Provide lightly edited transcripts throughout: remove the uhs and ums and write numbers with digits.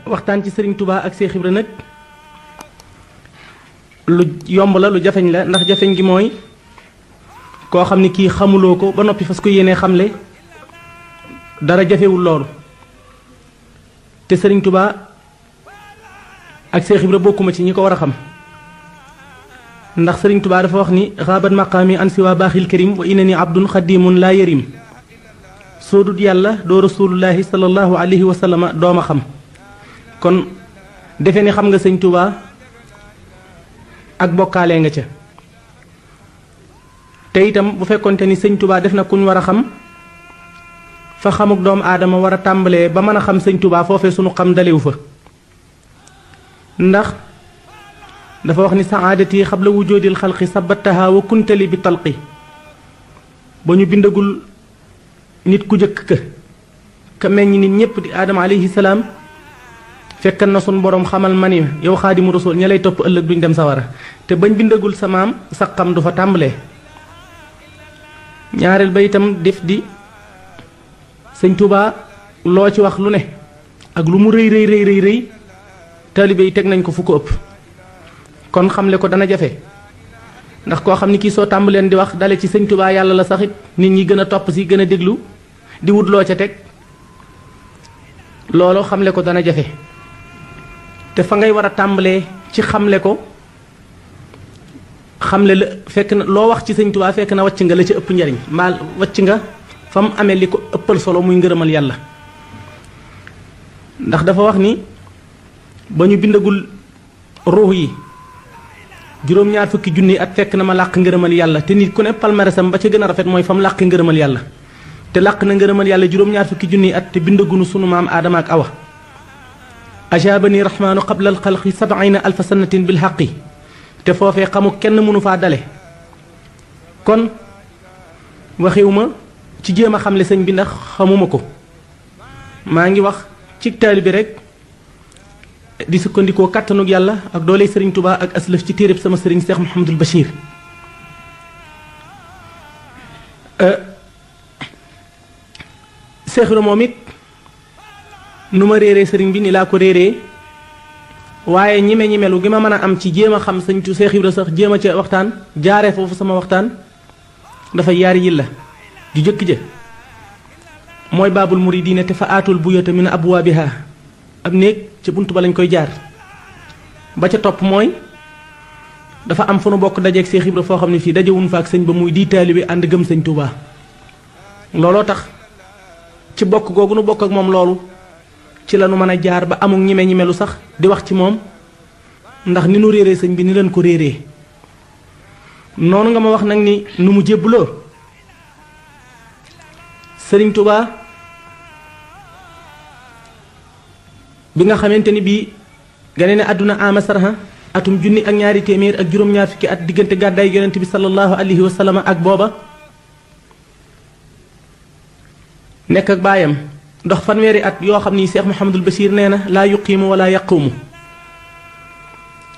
waxtaan ci Serigne Touba ak Cheikh Ibra nag lu yomb la lu jafeñ la ndax jafeñ gi mooy koo xam ni kii xamuloo ko ba noppi fas ko yéenee xamle dara jafewul loolu te Serigne Touba ak Cheikh Ibra bokkuma ci ñi ko war a xam ndax Serigne Touba dafa wax ni xaabat maqaami an siwa baaxil karim wa innani abdun xadimun laa yarim soo dut yàlla doo rasulullahi sallallahu alayhi wa sallama dooma xam kon defe ni xam nga sëñ Touba ak bokkaale nga ca te itam bu fekkonte ni sëñ Touba def na kuñ war a xam fa xamuk doomu aadama war a tàmbalee ba mën a xam sëñ Touba foofee sunu xam dalewu fa ndax dafa wax ni saadati xabla wujoodil xalqi sabataha wa kuntali bi talqi ba ñu bindagul nit ku jëkk ka meññ nit ñépp di aadama alayhi salaam fekkan na sun borom xamal ma ni yow xaadimu rasul ña lay topp ëllëg duñ dem sawara te bañ bindagul sa maam sa xam du fa tàmbalee ñaareel ba itam def di sëñ Touba loo ci wax lu ne ak lu mu rëy rëy rëy rëy rëy taalibe yi teg nañ ko fu ko ëpp kon xamle ko dana jafe ndax koo xam ni kii soo tàmbaleen di wax dale ci sëñ Touba yàlla la saxit nit ñi gën a topp si gën a déglu di wut loo ca teg loolu xamle ko dana jafe te fa ngay war a tàmbalee ci xamle ko xamle la fekk na loo wax ci sëñ Touba fekk na wàcc nga la ca ëpp njariñ mbaa wàcc nga fa mu amee li ko ëppal solo muy ngërëmal yàlla ndax dafa wax ni ba ñu bindagul ruux yi juróom-ñaar fukki junni at fekk na ma làq ngërëmal yàlla te nit ku ne palmarèsam ba ca gën a rafet mooy fa mu làq ngërëmal yàlla te làq na ngërëmal yàlla juróom-ñaar fukki junni at te bindagunu sunu maam aadama ak awa ajaabani rahmaanu qabla al xalqi sab'ina alfa sanatin bil xaqi te foofee xamu kenn mënu faa dale kon waxiw ma ci jéem a xamle sëñ bi ndax xamuma ko maa ngi wax ci taalibe rek di sukkandikoo kàttanug yàlla ak dooley sëriñ Touba ak aslëf ci téereb sama sëriñ Cheikh Mouhamadul Bachir Cheikh Ibra moom it nu ma réeree sëriñ bi ni laa ko réeree waaye ñime-ñimelu gi ma mën a am ci jéem a xam sëñ Cheikh Ibra sax jéem a ca waxtaan jaaree foofu sama waxtaan dafa yaari yi la ju jëkk ja mooy baabul muridiina te fa aatul buyata min abwaabiha ab néeg ca bunt ba lañ koy jaar ba ca topp mooy dafa am fu nu bokk dajeeg Cheikh Ibra foo xam ne fii dajewuñ fa ak sëñ ba muy di taalibe ànd gëm sëñ Touba looloo tax ci bokk googu nu bokk ak moom loolu ci la nu mën a jaar ba amul ñime-ñimelu sax di wax ci moom ndax ni nu réeree sëñ bi ni leen ko réeree noonu nga ma wax nag ni nu mu jébbaloo sëriñ Touba bi nga xamante ni bii gane ne àdduna ama sarha atum junni ak ñaari téeméer ak juróom-ñaar fukki at diggante gàddaay yonent bi sallallahu alayhi wa sallam ak booba nekk ak baayam ndox fanweeri at yoo xam ni Cheikh Mouhamadul Bachir nee na laa yuqiimu wala yaquumu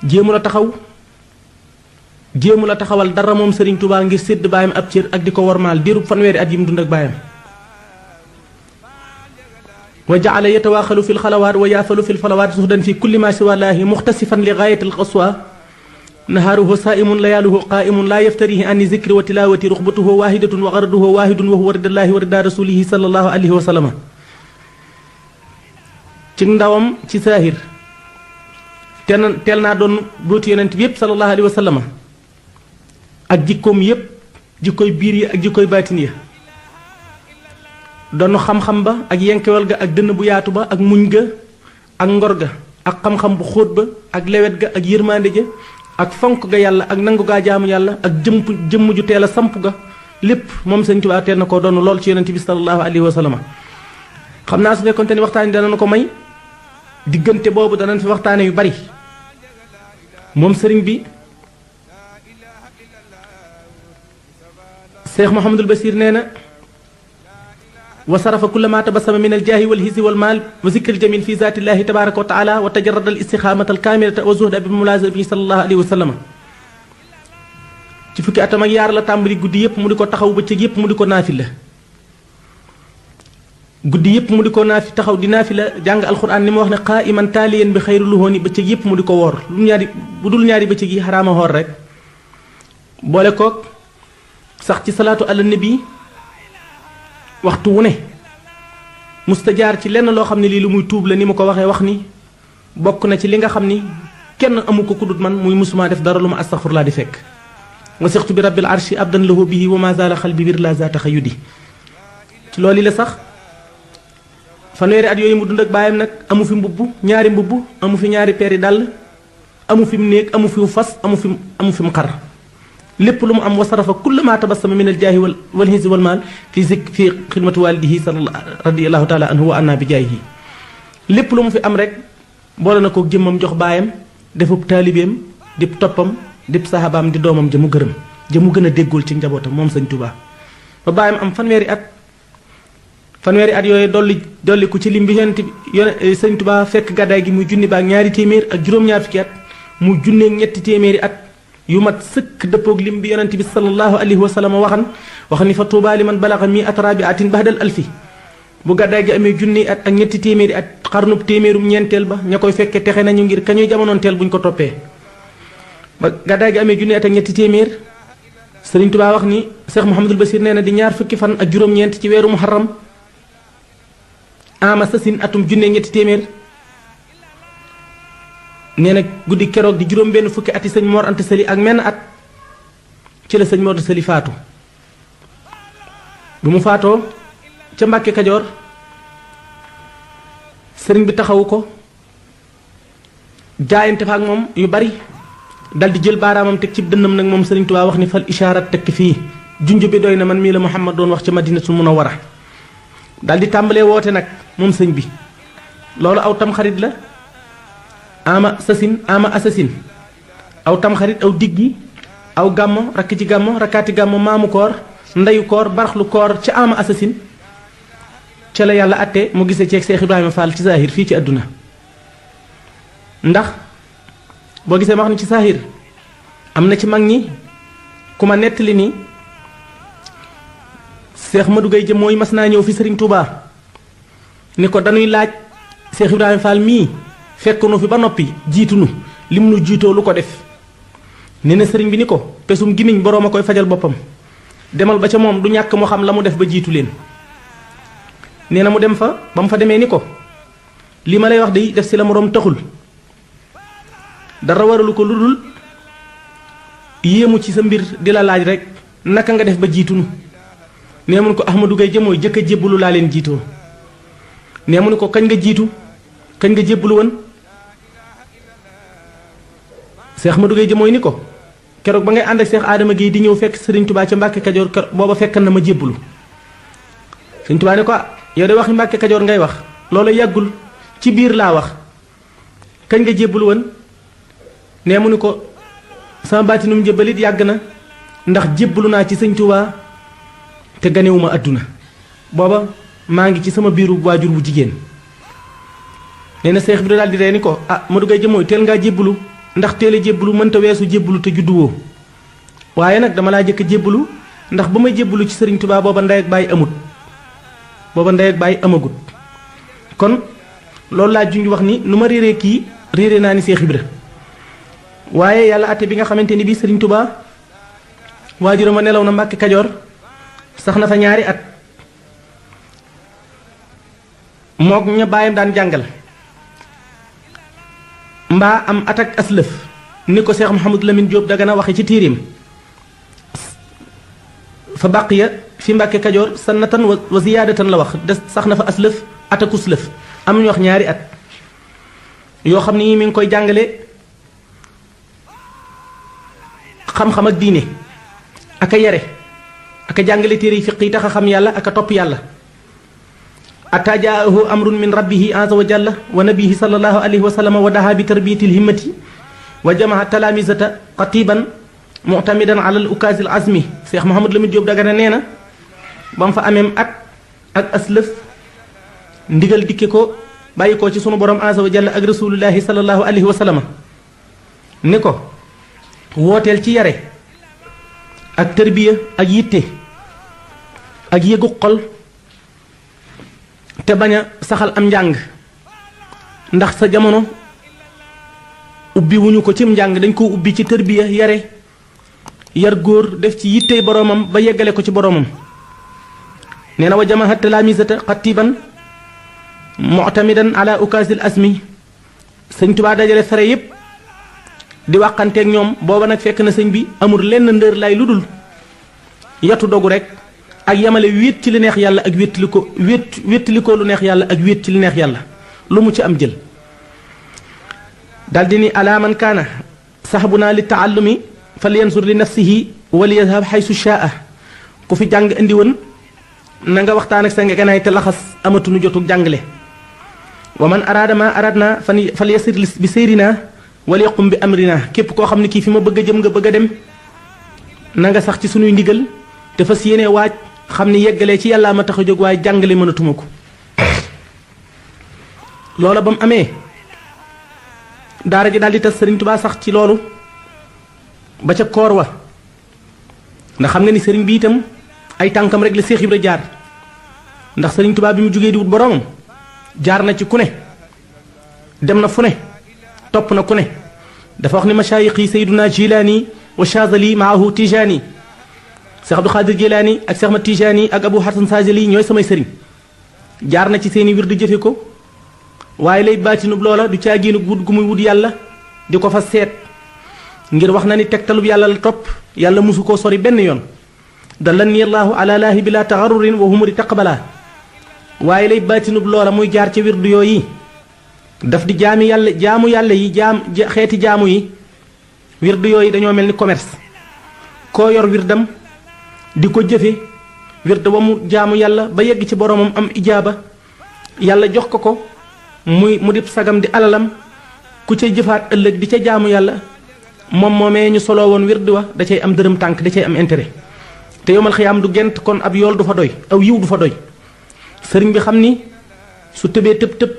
jéemu la taxaw jéemu la taxawal dara moom sëriñ Touba ngir sédd baayam ab cër ak di ko wormaal diirub fanweeri at yi mu dund ak baayam wa jaala yatawaaxalu fi lxalawaat wa yaafalu fi lfalawaat suxdan fi kulli ma siwallaahi muxtasifan li gaayati alqaswa nahaaruhu saaimun layaaluhu qaaimun laa yaftarihi ani zikri wa tilaawati ruxbatuhu waahidatun wa garaduhu waahidun wa huwa ridallaahi wa rida rasulihi sallallahu alayhi wa sallam ci ndawam ci saahir teel naa doon booti yonent bi yépp sallallahu alayhi wa sallam ak jikkoom yépp jikkoy biir yi ak jikkoy baatin ya doon xam-xam ba ak yenkewal ga ak dënn bu yaatu ba ak muñ ga ak ngor ga ak xam-xam bu xóot ba ak lewet ga ak yërmande ja ak fonk ga yàlla ak nangu gaa jaamu yàlla ak jëmm ju teel a samp ga lépp moom sëñ Tuubaa teel na koo doon lool ci yonent bi sallallahu alayhi wa sallam xam naa su fekkoonte ni waxtaan yi danañu ko may diggante boobu danañ fi waxtaane yu bari moom sëriñ bi Cheikh Mouhamadul Bachir nee na wa sarafa kulla ma tabassama min aljaahi walhisi walmaal wa zikri aljamil fi zaatillahi tabaraka wa taala wa tajarrada alistixaamata alkaamilata wa zuhda bi mulaazabi sallallahu alayhi wa sallam ci fukki atam ak yaar la tàmbali guddi yépp mu di ko taxaw bëccëg yépp mu di ko naafila guddi yëpp mu di ko naafi taxaw di naafi la jàng alxuraan ni ma wax ne qaa'iman taaliyan bi xayru luhooni bëccëg yëpp mu di ko woor bu dul ñaari bëccëg yi xaraama xoor rek boole koog sax ci salaatu ala nabi waxtu wu ne mustajaar ci lenn loo xam ne lii lu muy tuub la ni ma ko waxee wax ni bokk na ci li nga xam ni kenn amu ko kudut man muy musuma def dara lu ma astaxfirullah di fekk wasixtu bi rabbil arshi abdan lahu bihi wa ma zaala xalbi wir la za taxayudi ci loolu la sax fanweeri at yooyu mu dund ak baayam nag amu fi mbubb ñaari mbubb amu fi ñaari peeri dàll amu fi mu néeg amu fi fas amu fi mu xar lépp lu mu am wasarafa kulla ma tabassama min aljaahi wal hizzi wal maal fi xidmati walidihi radiyallahu taala anhu wa anna bi jaahihi lépp lu mu fi am rek boole na ko jëmmam jox baayam defub taalibeem di toppam di sahabaam di doomam jëmu gërëm jëmu gën a déggul ci njabootam moom sëñ Tuubaa ba baayam am fanweeri at yooyu dolli ku ci lim bi sëñ Tuubaa fekk gàddaay gi muy junni baak ñaari téeméer ak juróom-ñaar fukki at mu junneeg ñetti téeméeri at yu mat sëkk dëppoog lim bi yonent bi sallallahu alayhi wa sallam wax ni fa tuubaa li man balaxa mi at rabiatin bahdal alfi bu gàddaay gi amee junni at ak ñetti téeméeri at xarnub téeméerum ñeenteel ba ña koy fekke texe nañu ngir kañuy jamonoonteel buñ ko toppee ba gàddaay gi amee junni at ak ñetti téeméer sëriñ Tuubaa wax ni Cheikh Mouhamadul Basir nee na di ñaar fukki fan ak juróom-ñeent ci weeru muharram ama sasin atum junne ñetti téeméer nee na guddi keroog di juróom benn fukki ati sëñ Mor Anta Sali ak menn at ci la sëñ Mor Anta Sali faatu bi mu faatoo ca Mbàkke Kajoor sëriñ bi taxawu ko jaayante fa ak moom yu bari dal di jël baaraamam teg ci dënnam nag moom sëriñ Tuubaa wax ni fal ishaarat tekk fii junj bi doy na man mii la Muhammad doon wax ca Madinatul Munawwara dal di tàmbalee woote nag moom sëñ bi loolu aw tamxarit la ama assasine aw tamxarit aw diggi aw gàmmo rakk ci gàmmo rakkaati gàmmo maamu koor ndeyu koor baraxlu koor ca ama assasine ca la yàlla atte mu gisee ceeg Seex Ibrahima Fall ci saahir fii ci àdduna ndax boo gisee ma wax ni ci saahir am na ci mag ñi ku ma nettali ni Seex Madou Gueye jëm mooy mas naa ñëw fi Sëriñ Tuubaa ni ko dañuy laaj Seex Ibrahima Fall mii fekk nu fi ba noppi jiitu nu lim nu jiitoo lu ko def nee na sëriñ bi ni ko pesum gimiñ boroom a koy fajal boppam demal ba ca moom du ñàkk moo xam la mu def ba jiitu leen nee na mu dem fa ba mu fa demee ni ko li ma lay wax de def si la moroom taxul dara waralu ko lu dul yéemu ci sa mbir di la laaj rek naka nga def ba jiitu nu nee mun ko Ahmadou Gueye jëmooy jëkk a jébbalu laa leen jiitoo nee mu ni ko kañ nga jiitu kañ nga jébbalu woon Seex Ahmadou Gueye jëmooy ni ko keroog ba ngay ànd ak Seex Adama Gueye di ñëw fekk Sëriñ Tuubaa ca Mbàkke Kajoor booba fekkan na ma jébbalu Sëriñ Tuubaa ne ko yow de waxi Mbàkke Kajoor ngay wax loolu yàggul ci biir laa wax kañ nga jébbalu woon nee mu ni ko sama baatinum jébbalit yàgg na ndax jébbalu naa ci Sëriñ Tuubaa te ganewuma àdduna booba maa ngi ci sama biiru waajur bu jigéen nee na seex bi daal di ree ni ko Madou Gueye jëmooy teel ngaa jébbalu ndax teel a jébbalu mënta weesu jébbalu te judduwoo waaye nag dama laa jëkk a jébbalu ndax ba may jébbalu ci Sëriñ Tuubaa booba ndey ak bàyyi amut booba ndey ak bàyyi amagut kon loolu laa junj wax ni nu ma réeree kii réeree naa ni Seex Ibra waaye yàlla atte bi nga xamante ni bii Sëriñ Tuubaa waajuram ma nelaw na Mbàkke Kajoor sax na fa ñaari at mook ña baayam daan jàngal mbaa am at ak aslëf ni ko Seex Mouhamadou Lamine Diop Dagana waxe ci tiirim fa baqiya fi Mbàkke Kajoor sannatan wa ziyaadatan la wax des sax na fa aslëf at ak uslëf am ñu wax ñaari at yoo xam ni mi ngi koy jàngale xam-xam ak diine ak a yare ak a jàngale téere yi fiq yi tax a xam yàlla ak a topp yàlla ataa jaahu amrun min rabbihi azza wa jalla wa nabihi sallallahu alayhi wa sallam wa daha bi tarbiyati lhimmati wa jamaa talamisata qatiban mu'tamidan ala al ukaasi al azmi Cheikh Mouhamadou Lamine Diop Dagana nee na ba mu fa ameem at ak aslëf ndigal dikke ko bàyyi ko ci sunu borom azza wa jalla ak rasulullahi sallallahu alayhi wa sallam ni ko wooteel ci yare ak tërbiya ak yitte ak yëgu xol te baña saxal am njàng ndax sa jamono ubbi wuñu ko cim njàng dañ ko ubbi ci tërbiya yar góor def ci yittey boromam ba yeggale ko ci boromam neena wa jamaha talamisata qatiban mu'tamidan ala ukasil asmi sëñ Tuubaa dajale fere yépp di waxanteeg ñoom booba nag fekk na sëñ bi amul lenn ndër lay ludul yatu dogu rek ak yamale wéet ci li neex yàlla ak wéttali ko lu neex yàlla ak wéet ci li neex yàlla lu mu ci am jël daldi ni ala man kaana saxbuna li taallumi falyansur li nafsihi wal yazhab xaysu shaa ku fi jàng indi woon na nga waxtaan ak sa ngeganaay te laxas amatunu jotug jàngale wa man araada ma aradna fal yasir bi seyrina wal yaqum bi amrina képp koo xam ne kii fi ma bëgg a jëm nga bëgg a dem na nga sax ci sunuy ndigal te fas yéene waaj xam ni yeggalee ci yàllaa ma tax a jóg waaye jàngale mënatuma ko loola ba mu amee daara ji daal di tas sëriñ Tuubaa sax ci loolu ba ca koor wa ndax xam nga ni sëriñ bi itam ay tànkam rek la Seex Ibra jaar ndax sëriñ Tuubaa bi mu jógee di wut boromam jaar na ci ku ne dem na fu ne topp na ku ne dafa wax ni mashaayixi sayduna jilaani wa chazali maahu tijaani Seex Abdu Xaadir Jilaani ak Seex Ahmad Tijaani ak Abu Hasan Saazili ñooy samay sëriñ jaar na ci seeni wir di jëfe ko waaye lay baatinub loola du caagiinu wut gu muy wut yàlla di ko fa seet ngir wax na ni tegtalub yàlla la topp yàlla musu koo sori benn yoon dallani allahu ala laahi bila taxarurin wa humuri taqbala waaye lay baatinub loola muy jaar ci wirdu yooyu daf di jaamu yàlla yi xeeti jaamu yi wirdu yooyu dañoo mel ni commerce koo yor wirdam di ko jëfe wird wa mu jaamu yàlla ba yegg ci boromam am ijaaba yàlla jox ko mu di sagam di alalam ku ca jëfaat ëllëg di ca jaamu yàlla moom moomee ñu soloo woon wird wa da cay am dërëm tànk da cay am intérêt te yomal xiyaam du gent kon ab yool du fa doy aw yiw du fa doy sëriñ bi xam ni su tëbee tëb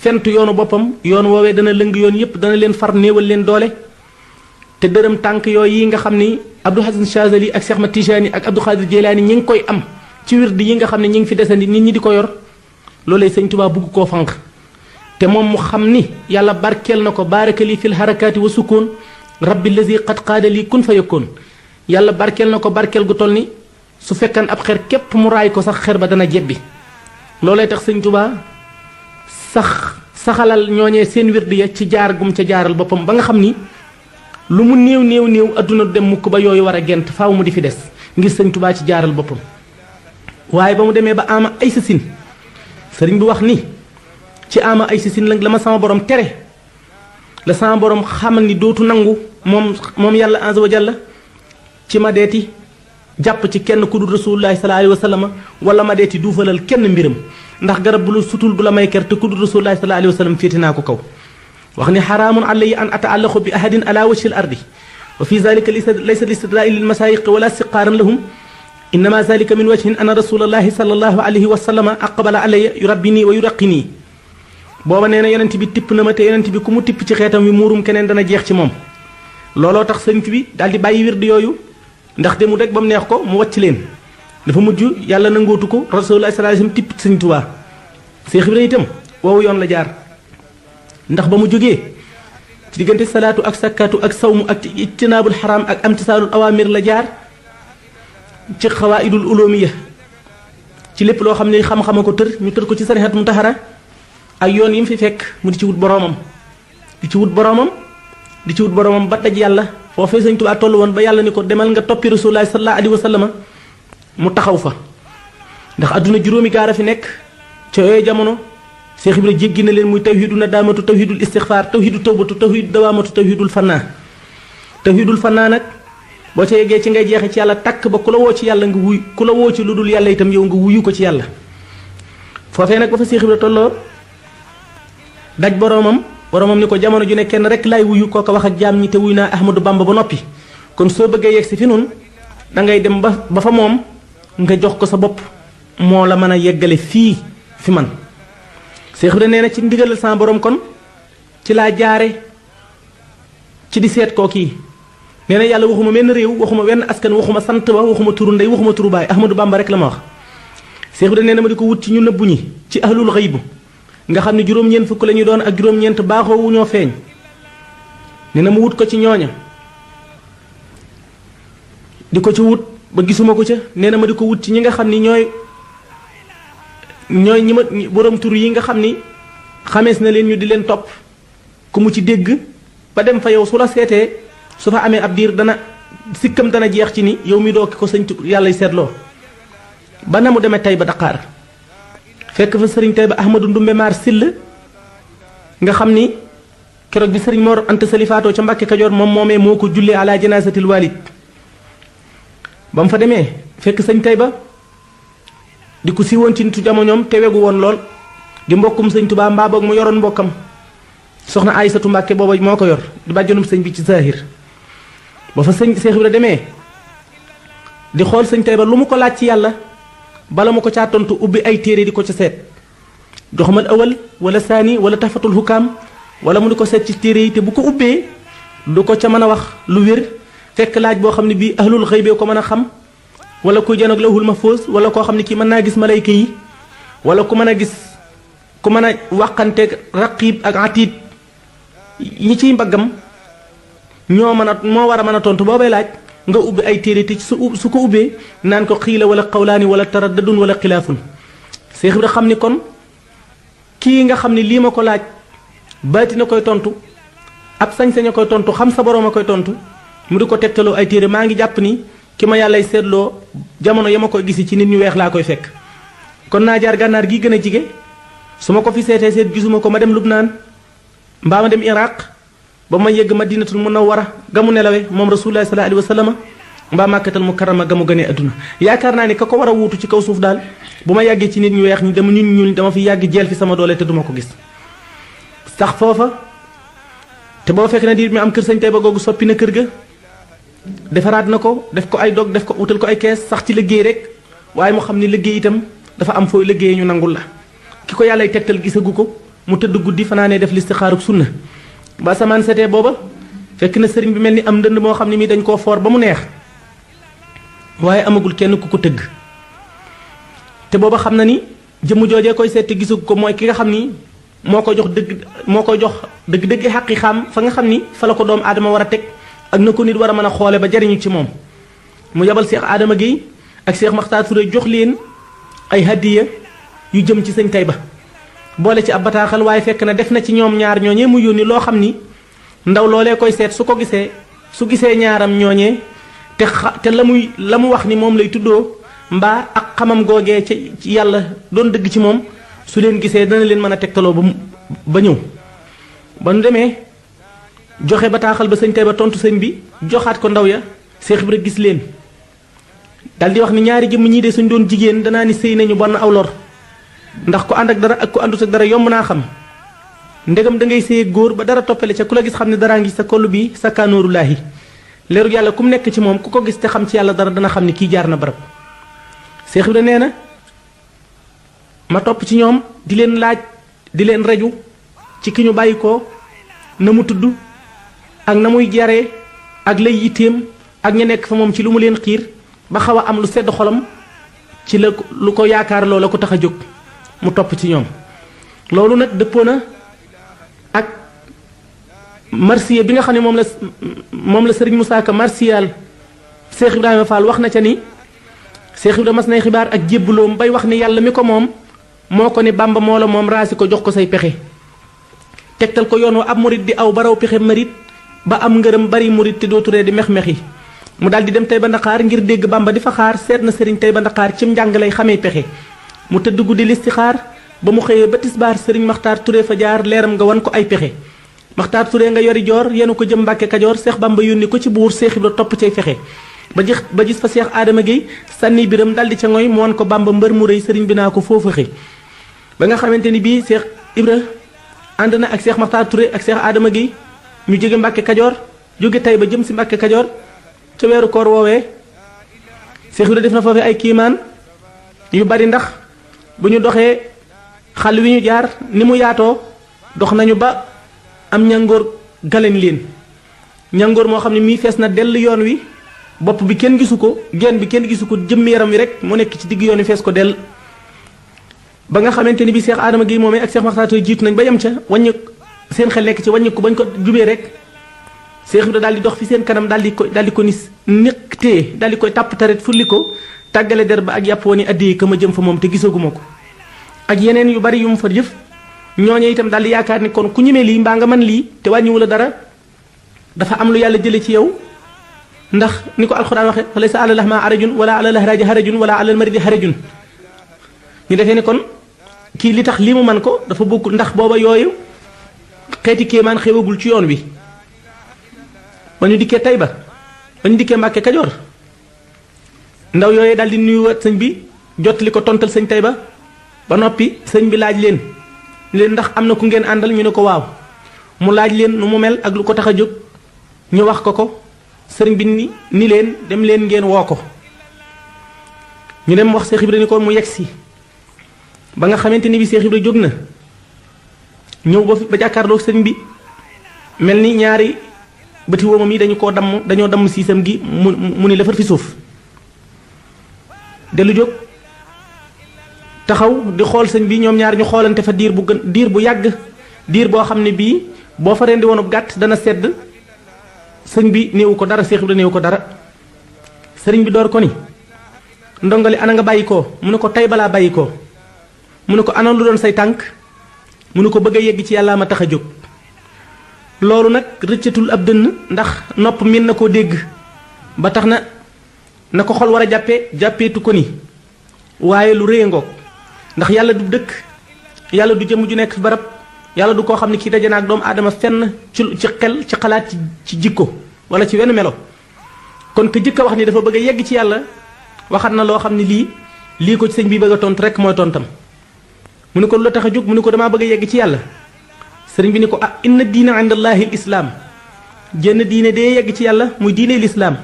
fent yoonu boppam yoon woowee dana lëng yoon yépp dana leen far néewal leen doole te dërëm tànk yooyu yi nga xam ni Abdou Hasan Chazali ak Cheikh Ahmad Tijaani ak Abdou Khadir Jilaani ñi ngi koy am ci wird yi nga xam ne ñi ngi fi desandi nit ñi di ko yor loolee sëñ Tuubaa bugg koo fanq te moom mu xam ni yàlla barkeel na ko baarakali fil harakaati wa sukkoon rabbi lazi qad qaada lii kun fa yakkoon yàlla barkeel na ko barkeel gu toll ni su fekkan ab xer képp mu raay ko sax xer ba dana jebbi loolee tax sëñ Tuubaa saxalal ñooñee seen wird ya ci jaar gum ca jaaral boppam ba nga xam ni lu mu néew adduna du dem mukk ba yooyu war a gent faaw mu di fi des ngir sëñ Tuubaa ci jaaral boppam waaye ba mu demee ba ama ay sasin sëriñ bi wax ni ci ama ay sasin la ma sama borom tere la sama borom xamal ni dootu nangu moom yàlla azza wa jalla ci ma deeti jàpp ci kenn ku dul rasulullahi sallallahu alayhi wa sallam wala ma deeti duufalal kenn mbiram ndax garab bu la sutul du la may ker te ku dul rasulullahi sallallahu alayhi wa sallam féeti naa ko kaw wax ni xaraamun alayya an ataallaqu bi ahadin ala wajhi al ardi wa fi zalika laysa listidraai lil masaayiqi wala siqaaran lahum innama zalika min wajhin anna rasulallahi sallallahu alayhi wa sallama aqbala alayya yurabbini wa yuraqini booba nee na yonent bi tipp na ma te yonent bi ku mu tipp ci xeetam wi muurum keneen dana jeex ci moom looloo tax sëñ bi daal di bàyyi wird yooyu ndax demul rek ba mu neex ko mu wàcc leen dafa mujj yàlla nangootu ko rasulullahi sallallahu alayhi wa sallam tipp ci sëñ Tuubaa Seex Ibra itam woowu yoon la jaar ndax ba mu jógee ci diggante salaatu ak sakkaatu ak sawmu ak ijtinaabul xaraam ak amtisaalul awaamir la jaar ci xawaayidul uloomiya ci lépp loo xam ne xam-xama ko tër ñu tër ko ci sarixat mutahara ak yoon yi mu fi fekk mu di ci wut boroomam ba daj yàlla foofee sëñ Tuubaa toll woon ba yàlla ni ko demal nga toppi rasulullaahi sallallaahu alayhi wa sallam mu taxaw fa ndax adduna juróomi gaara fi nekk ca yooyu jamono Seex Ibra jéggi na leen muy tawhidu nadaamatu tawhidul istixfaar tawhidu tawbatu tawhidu dawaamatu tawhidul fannaa nag boo ca yeggee ci ngay jeexe ci yàlla takk ba ku la woo ci yàlla nga wuy ku la woo ci lu dul yàlla itam yow nga wuyu ko ci yàlla foofee nag ba fa Seex Ibra tolloo daj boroomam ni ko jamono ju ne kenn rek laay wuyu kooka wax ak jaam ñi te wuy naa Ahmadu Bamba ba noppi kon soo bëggee yegg si fi nun dangay dem ba fa moom nga jox ko sa bopp moo la mën a yeggale fii fi man Seex Ibra nee na ci ndigalal sama borom kon ci laa jaare ci di seet koo kii nee na yàlla waxuma menn réew waxuma wenn askan waxuma sant ba waxuma turu ndey waxuma turu baay Ahmadou Bamba rek la ma wax Seex Ibra nee na ma di ko wut ci ñu nëbbu ñi ci ahlul xaybu nga xam ne juróom-ñeent fukk la ñu doon ak juróom-ñeent baaxoo wu ñoo feeñ nee na mu wut ko ci ñooña di ko ci wut ba gisuma ko ca nee na ma di ko wut ci ñi nga xam ni ñooy ñi ma borom tur yi nga xam ni xamees na leen ñu di leen topp ku mu ci dégg ba dem fa yow su la seetee su fa amee ab diir dana sikkam dana jeex ci ni yow mi doo ki ko sëñ yàlla seetloo ba na mu demee tey ba Dakar fekk fa sëriñ tey ba Ahmadou Ndumbe Maar Sill nga xam ni keroog bi sëriñ Mor Anta Sali faatoo ca Mbàkke Kajoor moom moomee moo ko jullee ala janaasatil walid ba mu fa demee fekk sëñ tey ba di ko siiwoon ci nitu jamonoom te wegu woon lool di mbokkum sëñ Tuubaa mbaa boog mu yoroon mbokkam soxna Aysatu Mbàkke booba moo ko yor di bàjjanum sëñ bi ci zahir ba fa sëñ Seex Ibra demee di xool sëñ tey ba lu mu ko laaj ci yàlla bala mu ko caa tontu ubbi ay téere di ko ca seet joxamal awal wala saani wala tafatul hukaam wala mu di ko seet ci téere yi te bu ko ubbee du ko ca mën a wax lu wér fekk laaj boo xam ne bii ahlul xëybee ko mën a xam wala kuy janoog lawhul mahfuus wala koo xam ne kii mën naa gis malayka yi wala ku mën a gis ku mën a wàqanteeg raqiib ak atiid ñi ciy mbaggam moo war a mën a tontu boobay laaj nga ubbi ay téere te su ko ubbee naan ko xiila wala xawlaani wala taraddadun wala xilaafun Seex Ibra xam ni kon kii nga xam ni lii ma ko laaj baati na koy tontu ab sañ-sañ a koy tontu xam sa boroom a koy tontu mu di ko tegtaloo ay téere maa ngi jàpp ni ki ma yàllay seetloo jamono ya ma koy gisi ci nit ñu weex laa koy fekk kon naa jaar gànnaar gi gën a jige su ma ko fi seetee seet gisuma ko ma dem Lubnaan mbaa ma dem Iraq ba ma yegg Madinatul Munawwara gamu nelawe moom Rasulullah sallallahu alayhi wa sallam mbaa Màkkatal Mukarrama gamu gënee adduna yaakaar naa ni ka ko war a wuutu ci kaw suuf daal bu ma yàggee ci nit ñu weex ñi dama nit ñuul dama fi yàgg jeel fi sama doole te duma ko gis sax foofa te boo fekk na diir mi am kër sëñ Tayba googu soppi na kër ga defaraat na ko def ko ay dog def ko wutal ko ay kees sax ci liggéey rek waaye mu xam ni liggéey itam dafa am fooy liggéey ñu nangul la ki ko yàllay tegtal gisagu ko mu tëdd guddi fanaanee def listixaaruk sunna ba samaan setee booba fekk na sëriñ bi mel ni am ndënd moo xam ne mii dañ koo foor ba mu neex waaye amagul kenn ku ko tëgg te booba xam na ni jëmm joojee koy seet te gisagu ko mooy ki nga xam ni moo ko jox dëgg xaqi xam fa nga xam ni fa la ko doomu aadama war a teg ak na ko nit war a mën a xoole ba jariñu ci moom mu yabal Seex Adama Guèye ak Seex Maxtaar Touré jox leen ay hadiya yu jëm ci sëñ Tayba boole ci ab bataaxal waaye fekk na def na ci ñoom ñaar ñooñee mu yónni loo xam ni ndaw loolee koy seet su gisee ñaaram ñooñee te la mu wax ni moom lay tuddoo mbaa ak xamam googee ci yàlla doon dëgg ci moom su leen gisee dana leen mën a tegtaloo ba ñëw ba nu demee joxe bataaxal ba sëñ Tayba tontu sëñ bi joxaat ko ndaw ya Seex Ibra gis leen dal di wax ni ñaari jëmm ñii de suñ doon jigéen danaa ni sëy nañu bon aw lor ndax ku ànd ak dara ak ku àndut ak dara yomb naa xam ndegam da ngay sëy góor ba dara toppale ca ku la gis xam ne daraa ngi sa koll bi sa kaanóorulaahi leeru yàlla ku mu nekk ci moom ku ko gis te xam ci yàlla dara dana xam ni kii jaar na barab Seex Ibra nee na ma topp ci ñoom di leen laaj di leen reju ci ki ñu bàyyi ko na mu tudd ak na muy jaree ak lay yitteem ak ña nekk fa moom ci lu mu leen xiir ba xaw a am lu sedd xolam ci lu ko yaakaar loola ko tax a jóg mu topp ci ñoom loolu nag dëppoo na ak marsiya bi nga xam ne moom la sëriñ Moussa Ka marsiyal Seex Ibrahima Fall wax na ca ni Seex Ibrahima mas nay xibaar ak jébbaloom bay wax ni yàlla mi ko moom moo ko ni Bàmba moo la moom raasi ko jox ko say pexe tegtal ko yoon wa ab murit di aw baraw pexe marit ba am ngërëm bari murit te dooturee di mex-mexi mu daal di dem Tayba Ndakaar ngir dégg Bàmba di fa xaar seet na sëriñ Tayba Ndakaar cim njàng lay xamee pexe mu tëdd guddi listixaar ba mu xëyee ba tisbaar sëriñ Maxtaar Touré fa jaar leeram nga wan ko ay pexe Maxtaar Touré nga yori joor yenu ko jëm Mbàkke Kajoor Seex Bàmba yónni ko ci buur Seex Ibra topp cay fexe ba gis fa Seex Adama Guèye sànni biram daldi ca ngoy mu wan ko Bàmba mbër mu rëy sëriñ bi naa ko foofu xëy ba nga xamante ni bii Seex Ibra ànd na ak Seex Maxtaar Touré ak Seex Adama Guèye ñu jóge Mbàkke Kajoor jóge Tayba jëm si Mbàkke Kajoor ca weeru koor woowee Seex Ibra def na foofu ay kiimaan yu bari ndax bu ñu doxee xal wi ñu jaar ni mu yaatoo dox nañu ba am ñangoor galen leen ñangoor moo xam ne mii fees na dell yoon wi bopp bi kenn gisu ko genn bi kenn gisu ko jëmm yaram wi rek mu nekk ci digg yoon wi fees ko dell ba nga xamante ni bi Cheikh Adama Guèye moomee ak Cheikh Makhtar Touré jiitu nañ ba yem ca wàññi seen xel nekk ci wàññi ko bañ ko jubee rek Cheikh Ibra daal di dox fi seen kanam daal di ko nis niqtee daal di koy tàpp taret fulli ko tàggale der ba ak yàpp woon addi ka ma jëm fa moom te gisaguma ko ak yeneen yu bari yu mu fa jëf ñooñu itam daal di yaakaar ni kon ku ñemee lii mbaa nga mën lii te wàññiwu la dara dafa am lu yàlla jële ci yow ndax ni ko alxuraan waxe laysa ala lahma harajun wala ala lahraji harajun wala ala almaridi harajun ñu defee ni kon kii li tax lii mu man ko dafa bokk ndax booba yooyu xeeti kéemaan xewagul ci yoon wi ba ñu dikkee Tayba ba ñu dikkee Mbàkke Kajoor ndaw yooyu daal di nuyuwaat sëñ bi jottali ko tontal sëñ Tayba ba noppi sëñ bi laaj leen ndax am na ku ngeen àndal ñu ne ko waaw mu laaj leen nu mu mel ak lu ko tax a jóg ñu wax ko sëriñ bi ni leen dem leen ngeen woo ko ñu dem wax Cheikh Ibra ni ko mu yegg si ba nga xamante ni bi Cheikh Ibra jóg na ñëw ba jàkkaarloo sëriñ bi mel ni ñaari bëti woomam yi dañoo damm siisam gi mu ni lafar fi suuf dellu jóg taxaw di xool sëñ bi ñoom ñaar ñu xoolante fa diir bu yàgg diir boo xam ne bii boo fa rendi woonub gàtt dana sedd sëñ bi néewu ko dara Cheikh Ibra néewu ko dara sëriñ bi door ko ni ndongali ana nga bàyyi ko mu ne ko Tayba laa bàyyi ko mu ne ko ana lu doon say tànk mu ne ko bëgg a yegg ci yàlla ma tax a jóg loolu nag rëccatul ab dënn ndax nopp miin na koo dégg ba tax na ko xol war a jàppeetu ko ni waaye lu rëy ngoog ndax yàlla du dëkk yàlla du jëmm ju nekk fi barab yàlla du koo xam ne kii daje na ak doomu aadama fenn ci xel ci xalaat ci jikko wala ci wenn melo kon ke jëkk a wax ni dafa bëgg a yegg ci yàlla waxat na loo xam ne lii ko ci sëñ bi bëgg a tontu rek mooy tontam mu ne ko lu la tax a jóg mu ne ko damaa bëgg a yegg ci yàlla sëriñ bi ni ko inna diina inda allahi l islaam jenn diine dee yegg ci yàlla muy diine lislaam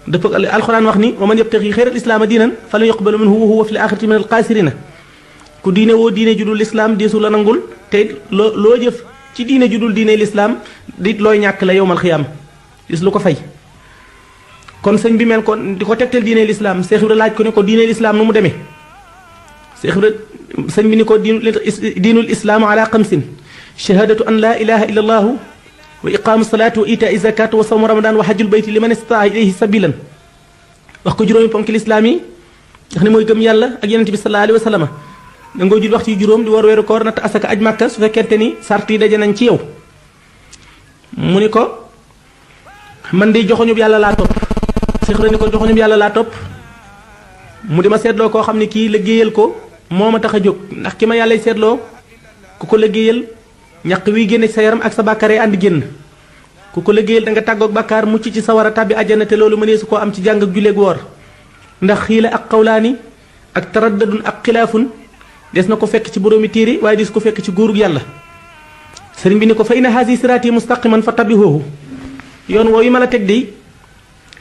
dafa alxuraan wax ni wa man yabtaxi xayral islaama diinan falan yuqbala minhu wa huwa fi l axirati min al xaasirina ku diine woo diine judul lislaam deesu la nangul te loo jëf ci diine judul diine lislaam di looy ñàkk la yowmal xiyaam gis lu ko fay kon sëñ bi mel ko di ko tegtal diine lislaam Cheikh Ibra laaj ko ne ko diine lislaam nu mu demee Cheikh Ibra sëñ bi ni ko diinul islaamu ala xamsin shahadatu an laa ilaha illa allahu wa iqaamu salaati wa itaa zakat wa sawmu ramadan wa hajjul bayti liman istaa ilayhi sabilan wax ko juróomi ponk lislaam yi nga xam ne mooy gëm yàlla ak yonent bi sallallahu alayhi wa sallam da ngoo jul waxtu yu juróom di war weeru koor natt asaka aj màkka su fekkente ni sart yi daje nañ ci yow mu ni ko man de joxoñub yàlla laa topp Cheikh Ibra ni ko joxoñub yàlla laa topp mu di ma seetloo koo xam ne kii liggéeyal ko moo ma tax a jóg ndax ki ma yàllay seetloo ku ko liggéeyal ñaq wi génne ci sa yaram ak sa bàkkaar ànd génn ku ko liggéeyal da nga tàggoog bàkkaar mucc ci sa war a tàbbi àjjana te loolu mënee su koo am ci jàng ak julleeg woor ndax xiila ak xawlaani ak taraddadun ak xilaafun des na ko fekk ci boroomi téere waaye des ko fekk ci góorug yàlla sëriñ bi ni ko fa inna haasi siraati mustaqiman fa tabihuhu yoon woowu ma la teg de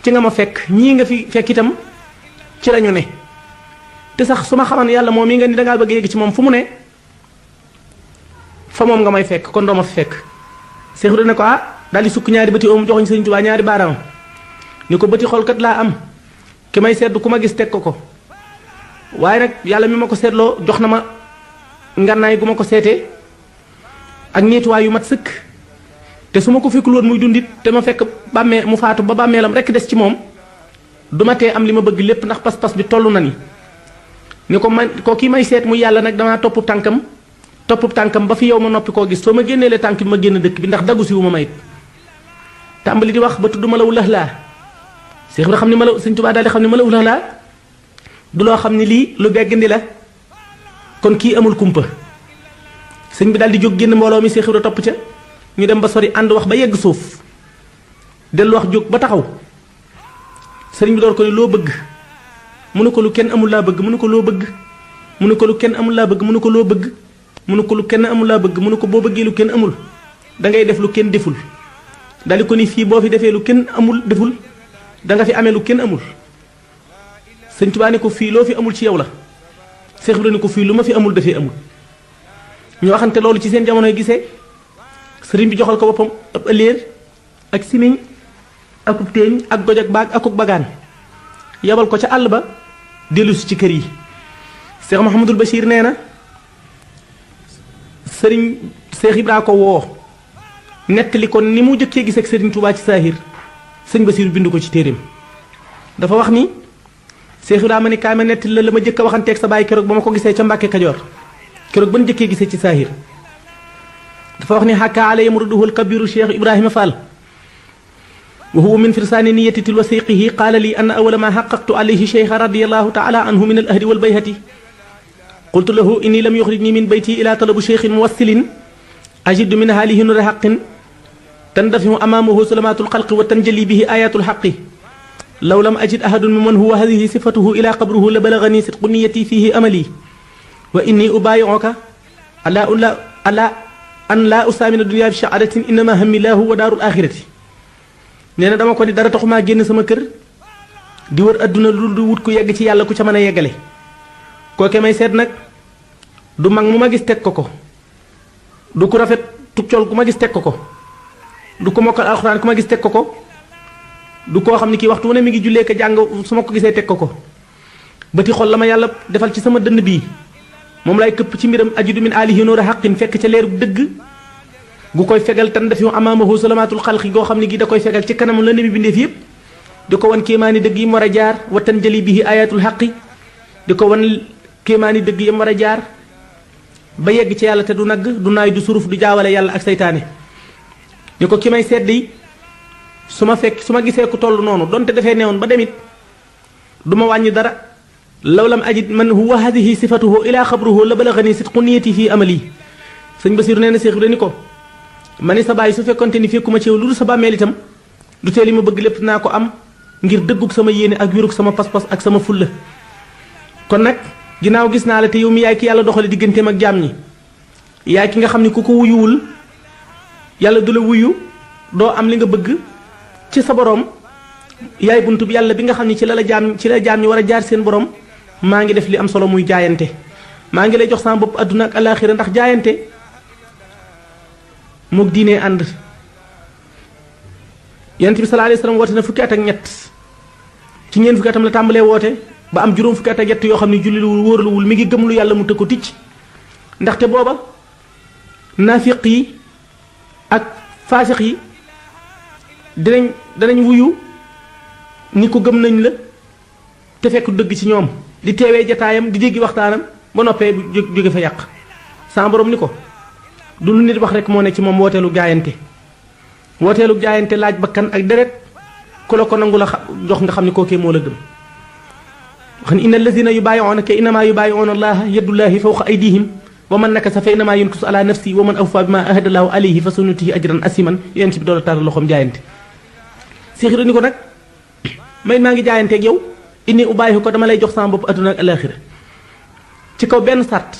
ci nga ma fekk ñii nga fi fekk itam ci lañu ne te sax su ma xaman yàlla moom mi nga ni dangaa bëgg yegg ci moom fu mu ne fa moom nga may fekk kon doo ma fi fekk Cheikh Ibra ne ko daal di sukk ñaari bëti oom joxoñ sëriñ Tuubaa ñaari baaraam ni ko bëti xolkat laa am ki may seetlu ku ma gis teg ko waaye nag yàlla mi ma ko seetloo jox na ma ngannaay gu ma ko seetee ak niituwaay yu mat sëkk te su ma ko fekkul woon muy dundit te ma fekk bàmmee mu faatu ba bàmmeelam rekk des ci moom du ma tee am li ma bëgg lépp ndax pas-pas bi toll na ni ko man ko kii may seet muy yàlla nag damaa topp tànkam ba fi yow ma noppi koo gis soo ma génneelee tànk bi ma génn dëkk bi ndax daggu si wu ma mayit tàmbali di wax ba tudd ma la wulax laa Cheikh Ibra xam ne ma la Sëñ Tuubaa daal di xam ne ma la wulax laa du loo xam ne lii lu beggandi la kon kii amul kumpa sëñ bi daal di jóg génn mbooloo mi Cheikh Ibra topp ca ñu dem ba sori ànd wax ba yegg suuf dellu wax jóg ba taxaw sëriñ bi door ko ni loo bëgg mu ne ko lu kenn amul laa bëgg mu ne ko loo bëgg mu ne ko lu kenn amul laa bëgg mu ne ko loo bëgg mu ne ko lu kenn amul laa bëgg mu ne ko boo bëggee lu kenn amul da ngay def lu kenn deful daal di ko ni fii boo fi defee lu kenn amul deful da nga fi amee lu kenn amul sëñ Tuubaa ne ko fii loo fi amul ci yow la Cheikh Ibra ni ko fii lu ma fi amul dafee amul ñu waxante loolu ci seen jamonoy gisee sëriñ bi joxal ko boppam ab ëlléer ak simiñ akub téeñ ak goj ak baag akub bagaan yabal ko ca àll ba dellusi ci kër yi Cheikh Mouhamadul Bachir nee na sëriñ Seex Ibra ko woo nettali ko ni mu jëkkee gis ak sëriñ Touba ci saahir sëñ Basiru bind ko ci téeréem dafa wax ni Seex Ibra ma ni kaay ma nettali la ma jëkk a waxanteeg sa baay keroog ba ma ko gisee ca Mbàkke Kajoor keroog ban jëkkee gisee ci saahir dafa wax ni xakka alay muriduhu alkabiru Cheikh Ibrahima Fall wa huwa min firsaani niyati til wasiqihi qaala li anna awala ma xaqaqtu alayhi cheikha radiallahu taala anhu min al ahdi wal bayhati qultu lahu inni lam yuxrijni min bayti ila talabu cheikhin muwassilin ajidu min haalihi nura xaqin tandafihu amaamahu sulamaatu lxalqi wa tanjali bihi ayaatu lxaqi law lam ajid ahadun mimman huwa hadihi sifatuhu ila qabruhu la balagani sidqu niyati fihi amali wa inni ubaayiuka ala an laa usaamina dunya bi shahaadatin innama hammi laahu wa daarul axirati nee na dama ko di dara taxumaa génn sama kër di wër adduna lu du wut ku yegg ci yàlla ku ca mën a yeggale kooke may seet nag du mag mu ma gis teg ko du ku rafet tuccol ku ma gis teg ko du ko mokkal alxuraan ku ma gis teg ko du koo xam ne kii waxtu wu ne mi ngi jullee ko jàng su ma ko gisee teg ko bëti xol la ma yàlla defal ci sama dënn bii moom lay këpp ci mbiram ajudu min aalihi nuura xaqin fekk ca leeru dëgg gu koy fegal tan daf yu amaamahu salamaatul xalqi goo xam ne gi da koy fegal ci kanam la nabi bindeef yëpp di ko wan kéemaani dëgg yi mu war a jaar wa tanjali bihi ayatul xaqi di ko wan kéemaani dëgg yi mu war a jaar ba yegg ci yàlla te du nagg du naay du suruf du jaawale yàlla ak saytaane ni ko ki may sedd yi su ma gisee ku toll noonu donte dafay newoon ba demit du ma wàññi dara law lam ajid man huwa hadihi sifatuhu ila xabruhu la balagani sidqu niyati fii amali sëñ Basiru nee na Seex Ibra ni ko ma ni sa baay su fekkonte ni fekkuma ci yow lu dul sa bàmmeel itam du tee li ma bëgg lépp naa ko am ngir dëggug sama yéene ak wérug sama pas-pas ak sama fulla kon nag ginnaaw gis naa la te yow mi yaay ki yàlla doxale digganteem ak jaam ñi yaay ki nga xam ne ku ko wuyuwul yàlla du la wuyu doo am li nga bëgg ci sa borom yaay buntu bi yàlla bi nga xam ne ci la jaam ñi war a jaar seen borom maa ngi def li am solo muy jaayante maa ngi lay jox sama bopp adduna ak alaaxira ndax jaayante moog diine ànd yonent bi sallallahu alayhi wasallam woote na fukki at ak ñett ci ñeent fukki atam la tàmbalee woote ba am juróom fukki at ak ñett yoo xam ne julliluwul wóoraluwul mi ngi gëm lu yàlla mu tëkko ticc ndaxte booba naafiq yi ak faasiq yi danañ wuyu ni ko gëm nañ la te fekk dëgg ci ñoom di teewee jataayam di déggi waxtaanam ba noppee jóge fa yàq sama borom ni ko du lu nit wax rek moo ne ci moom wooteelu jaayante laaj bakkan ak deret ku la ko nangu la jox nga xam ni kookee moo la gëm wax ni inna allazina yubaayi'unaka innama yubaayi'una allaha yadullahi fawqa aydihim wa man nakasa fa innama yunkisu ala nafsi wa man awfa bima ahada allahu alayhi fa sunutihi ajran asiman yéen ci bi doole taal loxoom jaayante Seex Ibra ni ko nag may maa ngi jaayanteeg yow inni ubaayihu ko dama lay jox sama bopp adduna ak alaxira ci kaw benn sart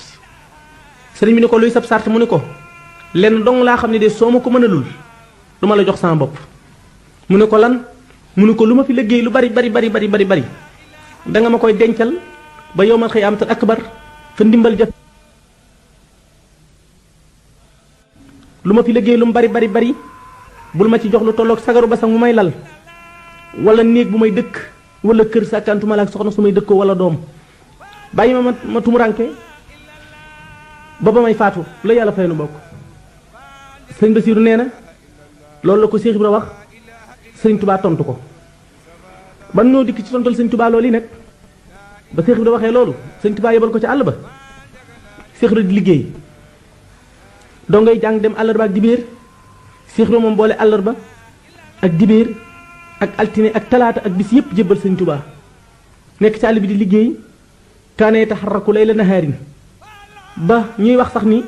sëriñ bi ni ko luy sab sart mu ni ko lenn dong laa xam ne de soo ma ko mënalul du ma la jox sama bopp mu ne ko lan mu ne ko lu ma fi liggéey lu bari da nga ma koy dencal ba yowmal xiyaamatul akbar fa ndimbal jëf lu ma fi liggéey lu mu bari bul ma ci jox lu tolloog sagaru basang mu may lal wala néeg bu may dëkk wala kër sàkkantuma la ak soxna su may dëkkoo wala doom bàyyi ma tumuranke ba may faatu la yàlla fay nu bokk sëñ Basiru nee na loolu la ko Seex Ibra wax sëñ Tubaa tontu ko ban noo dikk ci tontal sëñ Tubaa loolu yi nag ba Seex Ibra waxee loolu sëñ Tubaa yebal ko ci àll ba Seex Ibra di liggéey doo ngay jàng dem àllarba ak dibéer Seex Ibra moom boole àllarba ak dibéer ak altine ak talaata ak bis yëpp jébbal sëñ Tubaa nekk ci àll bi di liggéey kaane taxarraku layla nahaarin ba ñuy wax sax ni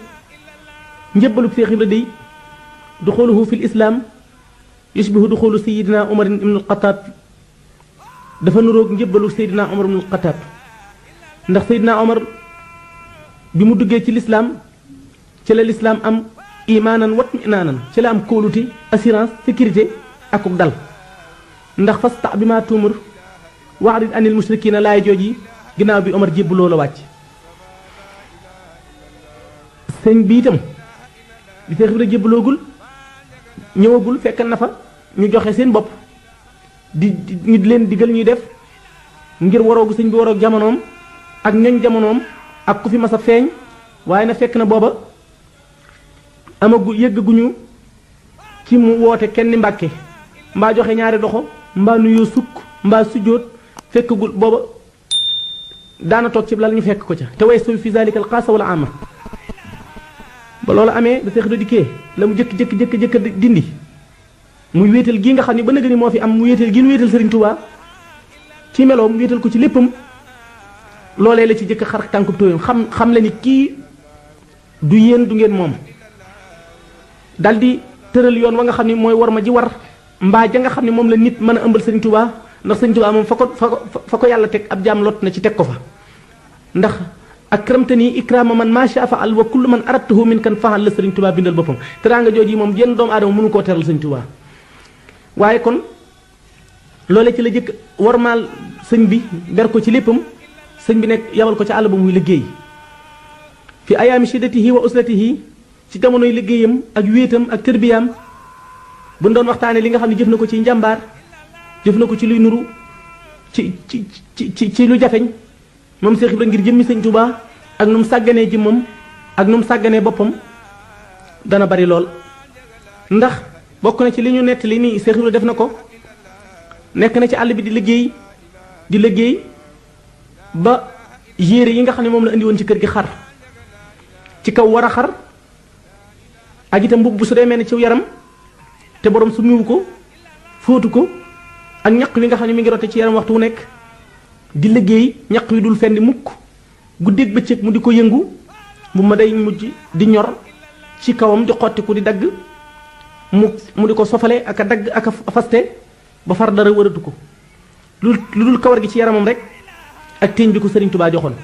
njëbbalub Seex Ibra day duxuluhu fi l islaam yushbihu duxulu sayidina Umar ibn al-Xattaab dafa nuroog njëbbalu sayidina Umar ibn al-Xattaab ndax sayidina Umar bi mu duggee ci lislaam ci la lislaam am imaanan wat minaanan ci la am kóolute assurance sécurité akuk dal ndax fasta bi ma tuumur wa'rid anil mushrikiina laay jooj yi ginnaaw bi Omar jébbaloo la wàcc sëñ bi itam bi Seex Ibra jébbaloogul ñëwagul fekk na fa ñu joxe seen bopp ñu leen digal ñuy def ngir waroogu sëñ bi waroog jamonoom ak ñoñ jamonoom ak ku fi mas a feeñ waaye na fekk na booba yëgguñu ci mu woote kenn mbàkke mbaa joxe ñaari doxo mbaa nuyoo sukk mbaa sujjóot fekkagul booba daana toog ci lal ñu fekk ko ca te way sawi fi zalika al xaasa wala ama ba loolu amee da Seex Ibra dikkee la mu jëkk dindi muy wéetal gii nga xam ne ba nëgë ni moo fi am mu wéetal gi nu wéetal Sëriñ Tuubaa ci meloom wéetal ko ci léppam loolee la ci jëkk xar tànkub tóoyam xam le ni kii du yéen du ngeen moom daldi tëral yoon wa nga xam ne mooy war ma ji war mbaa ja nga xam ne moom la nit mën a ëmbal Sëriñ Tuubaa ndax Sëriñ Tuubaa moom fa ko yàlla teg ab jaam lot na ci teg ko fa ndax akramtani ikraama man maa shaa faal wa kullu man aradtuhu min kan faal la Sëriñ Tuubaa bindal boppam teraanga jooju yi moom jenn doomu aadama mënu koo teral Sëriñ Tuubaa waaye kon loolee ci la jëkk warmaal sëñ bi ber ko ci léppam sëñ bi nekk yabal ko ci àll ba muy liggéey fi ayaami shiddatihi wa usratihi ci jamonoy liggéeyam ak wéetam ak tërbiyaam bu doon waxtaanee li nga xam ne jëf na ko ci njàmbaar jëf na ko ci luy nuru ci lu jafeñ moom Seex Ibra ngir jëmmi Sëñ Tuubaa ak nu mu sàgganee jëmmam ak nu mu sàgganee boppam dana bari lool ndax bokk na ci li ñu nettali nii Seex Ibra def na ko nekk na ci àll bi di liggéey ba yére yi nga xam ne moom la indi woon ci kër gi xar ci kaw war a xar ak itam mbubb bu su dee mel ni ci yaram te borom su miwu ko fóotu ko ak ñaq wi nga xam ne mi ngi rote ci yaram waxtu wu nekk di liggéey ñaq wi dul fendi mukk guddeeg bëccëg mu di ko yëngu bu ma day mujj di ñor ci kawam di xottiku di dagg mu di ko sofale ak a dagg ak a faste ba far dara wëratu ko lu dul kawar gi ci yaramam rek ak téeñ bi ko Sëriñ Tuubaa joxoon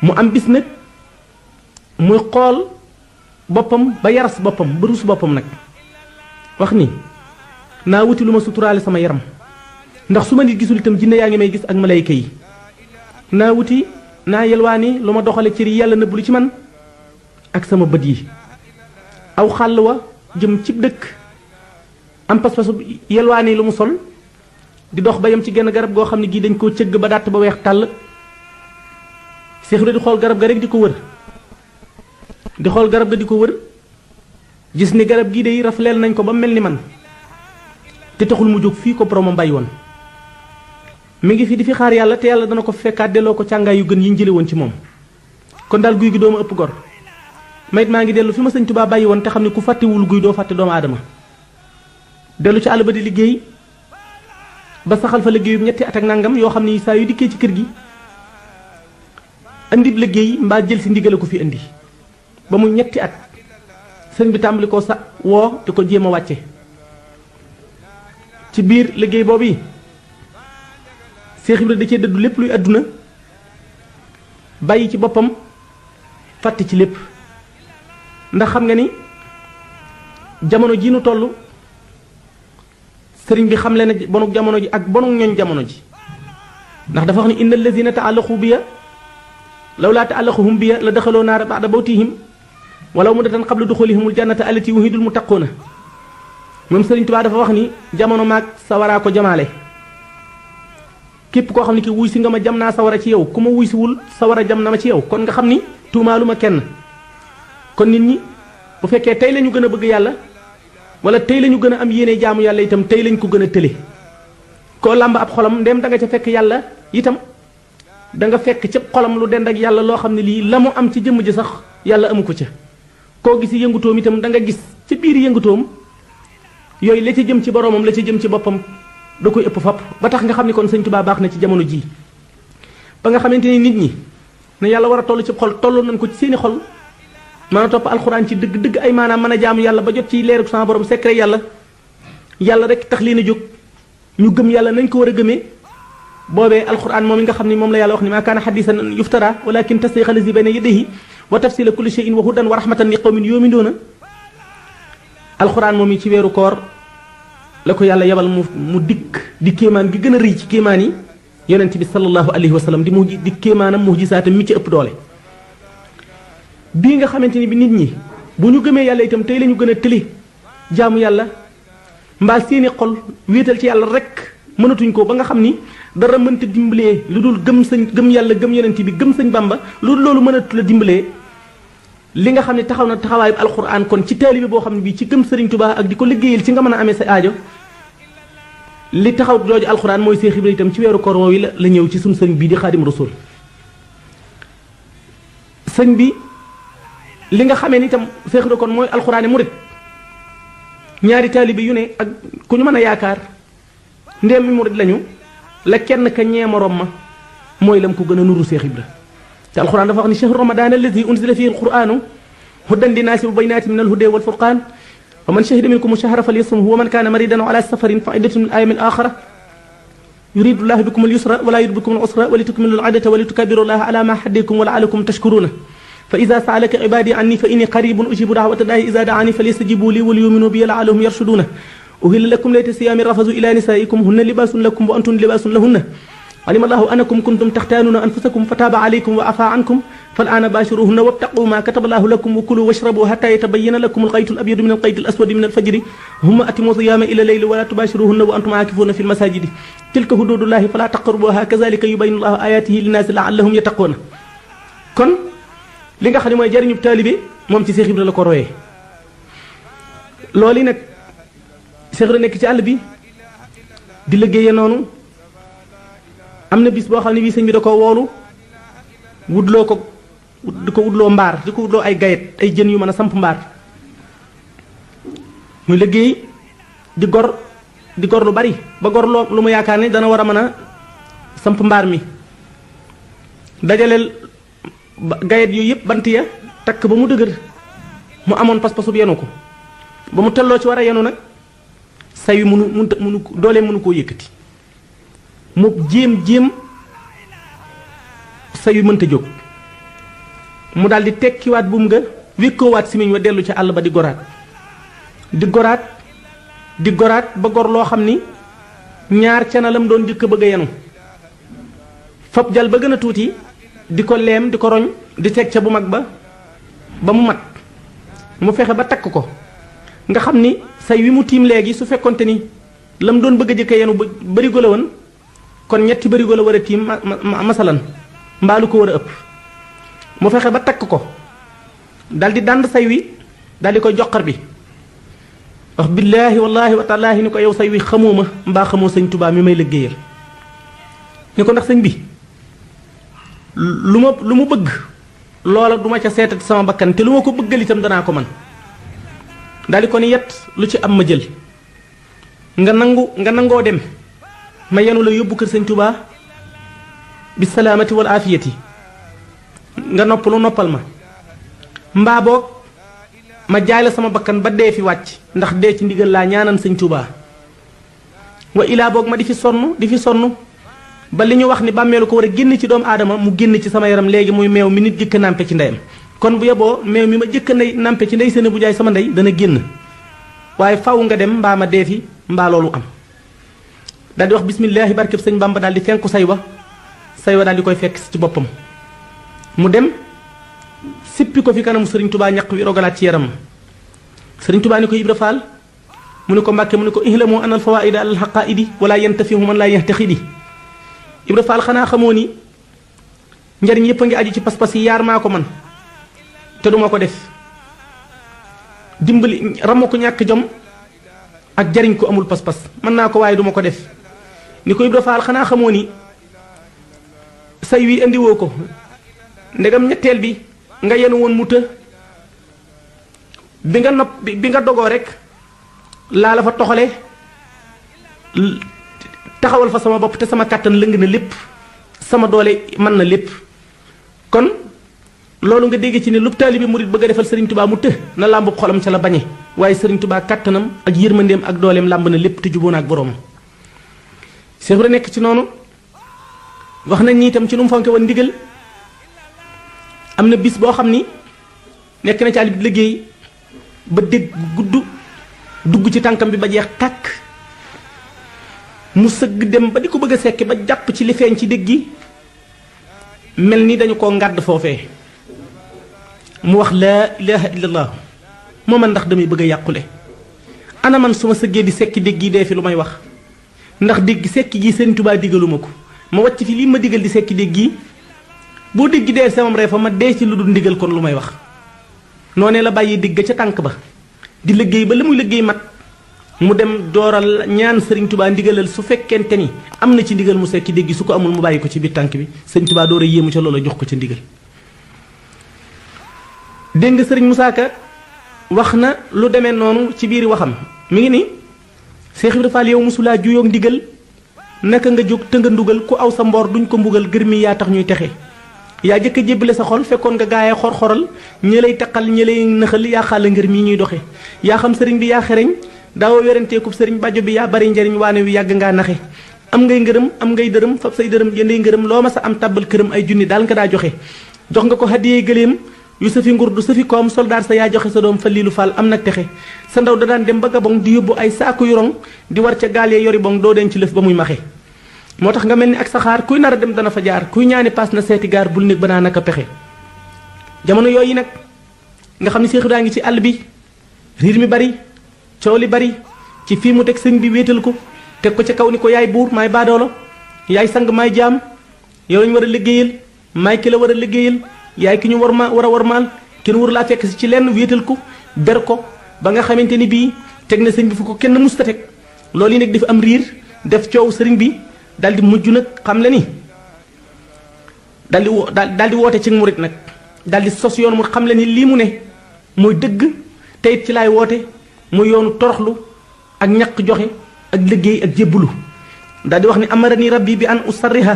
mu am bis nag muy xool boppam ba yaras boppam ba rus boppam nag wax ni naa wuti lu ma suturaale sama yaram ndax su ma nit gisul itam jinne yaa ngi may gis ak malayka yi naa yelwaani lu ma doxale cër yi yàlla nëbbu lu ci man ak sama bët yi aw xàll wa jëm cib dëkk am pas-pasu yelwaani lu mu sol di dox ba yem ci genn garab goo xam ne gii dañ koo cëgg ba dàtt ba weex tàll Seex Ibra di xool garab ga rek di ko wër di xool garab ga di ko wër gis ni garab gii day rafleel nañ ko ba mel ni man te taxul mu jóg fii ko boromam bàyyi woon mi ngi fi di fi xaar yàlla te yàlla dana ko fekkaat delloo ko càngaay yu gën yi ñu jële woon ci moom kon daal guy gi dooma ëpp gor mayit maa ngi dellu fi ma Sëñ Tuubaa bàyyi woon te xam ne ku fàttewul guy doo fàtte doomu aadama dellu ci àll ba di liggéey ba saxal fa liggéeyum ñetti at ak nangam yoo xam ne saa yu dikkee ci kër gi andib liggéey mbaa jël si ndigale ko fi indi ba mu ñetti at sëñ bi tàmbali ko sa woo di ko jéem a wàcce ci biir liggéey boobu yi Seex Ibra da cee dëddu lépp luy àdduna bàyyi ci boppam fàtte ci lépp ndax xam nga ni jamono ji nu toll sëriñ bi xam le na bonuk jamono ji ak bonuk ñooñ jamono ji ndax dafa wax ni inna allazina taallaqu biya law laa taallaquhum biya la daxaloo naara ba'da bawtihim walaw muddatan qabla duxulihimul jannata allati wuhidul muttaquuna moom Sëriñ Tuubaa dafa wax ni jamono maag sawaraa ko jamaale képp koo xam ne ki wuy si nga ma jam naa sawara ci yow ku ma wuy siwul sawara jam na ma ci yow kon nga xam ni tuumaalu ma kenn kon nit ñi bu fekkee tey lañu gën a bëgg yàlla wala tey lañu gën a am yéene jaamu yàlla itam tey lañ ko gën a tële koo làmb ab xolam ndem da nga ca fekk yàlla itam da nga fekk ca xolam lu dend ak yàlla loo xam ne lii la mu am ci jëmm ji sax yàlla amu ko ca koo gis yëngutoom itam da nga gis ci biir yëngutoom yooyu la ca jëm ci boroomam la ca jëm ci boppam da koy ëpp fapp ba tax nga xam ni kon Sëñ Tuubaa baax na ci jamono jii ba nga xamante ni nit ñi ne yàlla war a toll ci xol toll nañ ko ci seeni xol mën a topp alxuraan ci dëgg ay maanaam mën a jaamu yàlla ba jot ci leeru sama borom secret yàlla rek tax leen a jóg ñu gëm yàlla nañ ko war a gëmee boobee alxuraan moom yi nga xam ne moom la yàlla wax ni maa kaana hadiisan yuftara walakin tasdiiqa llazi bayna yadayhi wa tafsiila kulli shay'in wa hudan wa rahmatan li qawmin yu'minuuna alxuraan moom yi ci weeru koor la ko yàlla yebal mu dikk di kéemaan gi gën a rëy ci kéemaan yi yonent bi sallallahu alayhi wa sallam di kéemaanam mu'jizaatam mi ci ëpp doole bii nga xamante ni bi nit ñi bu ñu gëmee yàlla itam tey la ñu gën a tëli jaamu yàlla mbaa seeni xol wéetal ci yàlla rek mënatuñ ko ba nga xam ni dara mënta dimbalee lu dul gëm yàlla gëm yonent bi gëm sëñ Bàmba loolu mënatu la dimbalee li nga xam ne taxaw na taxawaayu alxuraan kon ci taalibe boo xam ne bii ci gëm Sëriñ Tuubaa ak di ko liggéeyal ci nga mën a amee sa aajo li taxaw jooju alxuraan mooy Seex Ibra itam ci weeru koor woowu la ñëw ci suñu sëriñ bii di Xaadim Rasuul sëñ bi li nga xamee ni itam Seex Ibra kon mooy alxuraani murit ñaari taalibe yu ne ak ku ñu mën a yaakaar ndéem mi murit lañu la kenn ka ñee morom ma mooy lam ko gën a nuru Seex Ibra te alxuraan dafa wax ni shahru ramadan alladi unzila fihi alquranu hudan linnaasi wa bayinatin min alhuda walfurqan wa man shahida minkum shahra falyasumhu wa man kaana maridan aw ala safarin fa iddatun min ayamin axara yuridu llahu bikum alyusra wala yuridu bikum alusra wa litukmilu al'adata wa litukabbiru llaha ala ma hadakum wa la'allakum tashkuruna fa ida saalaka ibadi anni fa inni qaribun ujibu da'wata da'i ida da'ani falyastajibu li wa liyuminu bi la'allahum yarshuduna uhilla lakum layta siyami rafazu ila nisaikum hunna libasun lakum wa antum libasun lahunna علم الله أنكم كنتم تختانون أنفسكم فتاب عليكم وعفى عنكم فالآن باشروهن وابتغوا ما كتب الله لكم وكلوا واشربوا حتى يتبين لكم الخيط الأبيض من الخيط الأسود من الفجر ثم أتموا الصيام إلى الليل ولا تباشروهن وأنتم عاكفون في المساجد تلك حدود الله فلا تقربوها كذلك يبين الله آياته للناس لعلهم يتقون kon li nga xam ne mooy jariñu taalibe moom ci Seex Ibra la ko royee loolu nag Seex Ibra nekk ci àll bi di liggéeyee noonu am na bis boo xam ne bii sëñ bi da ko woolu wutloo ko di ko wutloo mbaar di ko wutloo ay gayet ay jën yu mën a samp mbaar muy liggéey di gor lu bari ba gor lu mu yaakaar ne dana war a mën a samp mbaar mi dajaleel gayet yooyu yëpp bant ya takk ba mu dëgër mu amoon pas-pasub yenu ko ba mu telloo ci war a yenu nag say wi munu doolee mënu koo yëkkati mu jéem say yu mënta jóg mu daal di tekkiwaat buum nga wékkoowaat simiñ wa dellu ca àll ba di goraat ba gor loo xam ni ñaar ca na lam doon jëkk bëgg a yenu fab jal ba gën a tuuti di ko leem di ko roñ di teg ca bu mag ba mu mat mu fexe ba takk ko nga xam ni say wi mu tiim léegi su fekkonte ni lam doon bëgg a jëkk a yenu barigo la woon kon ñetti barigo la war a tiim masalan mbaalu ko war a ëpp mu fexe ba takk ko daldi dànd say wi daldi koy joxar bi wax billaahi wallaahi wa taalaahi ni ko yow say wi xamoo ma mbaa xamoo sëñ Tuubaa mi may liggéeyal ni ko ndax sëñ bi lu mu bëgg loola duma ca seetati sama bakkan te lu ma ko bëggal itam danaa ko man daldi ko ni yet lu ci am ma jël nga nangoo dem ma yenu la yóbbu kër sëñ Tuubaa bi salaamati wal aafiyati nga noppal ma mbaa boog ma jaay la sama bakkan ba dee fi wàcc ndax dee ci ndigal laa ñaanan sëñ Tuubaa wa ilaa boog ma di fi sonn ba li ñu wax ni bàmmeelu ko war a génn ci doomu aadama mu génn ci sama yaram léegi muy meew mi nit jëkk nàmpe ci ndeyam kon bu yeboo meew mi ma jëkk nàmpe ci ndey seen bu jaay sama ndey dana génn waaye faw nga dem mbaa ma dee fi mbaa loolu am daal di wax bismillaahi barkeb sëñ Bamba daal di fenku say wa daal di koy fekk ci boppam mu dem sippi ko fi kanamu sëriñ Tuubaa ñaq wi rogalaat ci yaram sëriñ Tuubaa ni ko Ibra Faal mu ne ko Mbàkke mu ne ko ihlamu anal fawaida alal haqaidi wala yantafihu man laa yaxtaqidi Ibra Faal xanaa xamoo ni njariñ yépp a ngi aju ci pas-pas yi yaar maa ko man te duma ko def dimbali ramoo ko ñàkk jom ak jariñ ko amul pas-pas mën naa ko waaye duma ko def ni ko Ibra Faal xanaa xamoo ni say wi indiwoo ko ndegam ñetteel bi nga yenu woon mu të bi nga dogoo rek laa la fa toxale taxawal fa sama bopp te sama kàttan lëng na lépp sama doole mën na lépp kon loolu nga dégg ci ne lu taalibe murit bëgg a defal Sëriñ Tuubaa mu të na làmbu xolam ca la bañe waaye Sëriñ Tuubaa kàttanam ak yërmandeem ak dooleem làmb na lépp te juboo na ak boroomam Seex Ibra nekk ci noonu wax nañ ni itam ci nu mu fonke woon ndigal am na bis boo xam ni nekk na ci àll bi liggéey ba dégg dugg ci tànkam bi ba jeex tàkk mu sëgg dem ba di ko bëgg a sekki ba jàpp ci li feeñ ci dégg gi mel ni dañu koo ngàdd foofee mu wax laa ilaha illallah moo man ndax damay bëgg a yàqule ana man su ma sëggee di sekki dégg gi dee fi lu may wax ndax dégg sekki gi Sëriñ Tuubaa digaluma ko ma wàcc fi lii ma digal di sekki dégg gi boo dégg dee samam ree fa ma dee ci lu dul ndigal kon lu may wax noonee la bàyyi digg ca tànk ba di liggéey ba la muy liggéey mat mu dem dooral ñaan sëriñ Touba ndigalal su fekkente ni am na ci ndigal mu sekki dégg su ko amul mu bàyyi ko ci biir tànk bi sëriñ Touba door a yéemu ca loola jox ko ca ndigal. dégg nga sëriñ Moussa Ka wax na lu demee noonu ci biir waxam mi ngi ni Cheikh Ibra Fall yow mosulaa juyoog ndigal naka nga jóg te nga ndugal ku aw sa mboor duñ ko mbugal gërmi yaa tax ñuy texe yaa jëkk a jébbale sa xol fekkoon nga gaayee xor-xoral ñi lay taqal ñi lay nëxal yaa xaala ngër mii ñuy doxe yaa xam sëriñ bi yaa xereñ daawoo weranteekub sëriñ bàjjo bi yaa bari njariñ waane wi yàgg ngaa naxe am ngay ngërëm am ngay dërëm fab say dërëm jëndee ngërëm loo ma sa am tàbbal këram ay junni daal nga daa joxe jox nga ko haddiyee gëléem yu safi ngur du safi koom soldaar sa yaa joxe sa doom fa liilu faal am nag texe sa ndaw da daan dem ba Gabon di yóbbu ay saaku yurong di war ca gaal ya yori bong doo den ci lëf ba muy maxe moo tax nga mel ni ak saxaar kuy nar a dem dana fa jaar kuy ñaani paas na seeti gaar bul néeg ba naa naka pexe jamono yooyu nag nga xam ne Seex Ibra ngi ci àll bi riir mi bari coow li bari ci fii mu teg sëñ bi wéetal ko teg ko ca kaw ni ko yaay buur maay baadoolo yaay sang maay jaam yow lañu war a liggéeyal maay ki la war a liggéeyal yaay ki ñu war a warmaal kenn waru laa fekk si ci lenn wéetal ko ber ko ba nga xamante ni bii teg na sëñ bi fu ko kenn musta teg loolu yi nag dafa am riir def coow sëriñ bi daldi mujj nag xam le ni daldi woote ci murit nag daldi sos yoon mu xam le ni lii mu ne mooy dëgg te it ci laay woote muy yoonu toroxlu ak ñaq joxe ak liggéey ak jébbulu daldi wax ni amarani rabbi bi an usarriha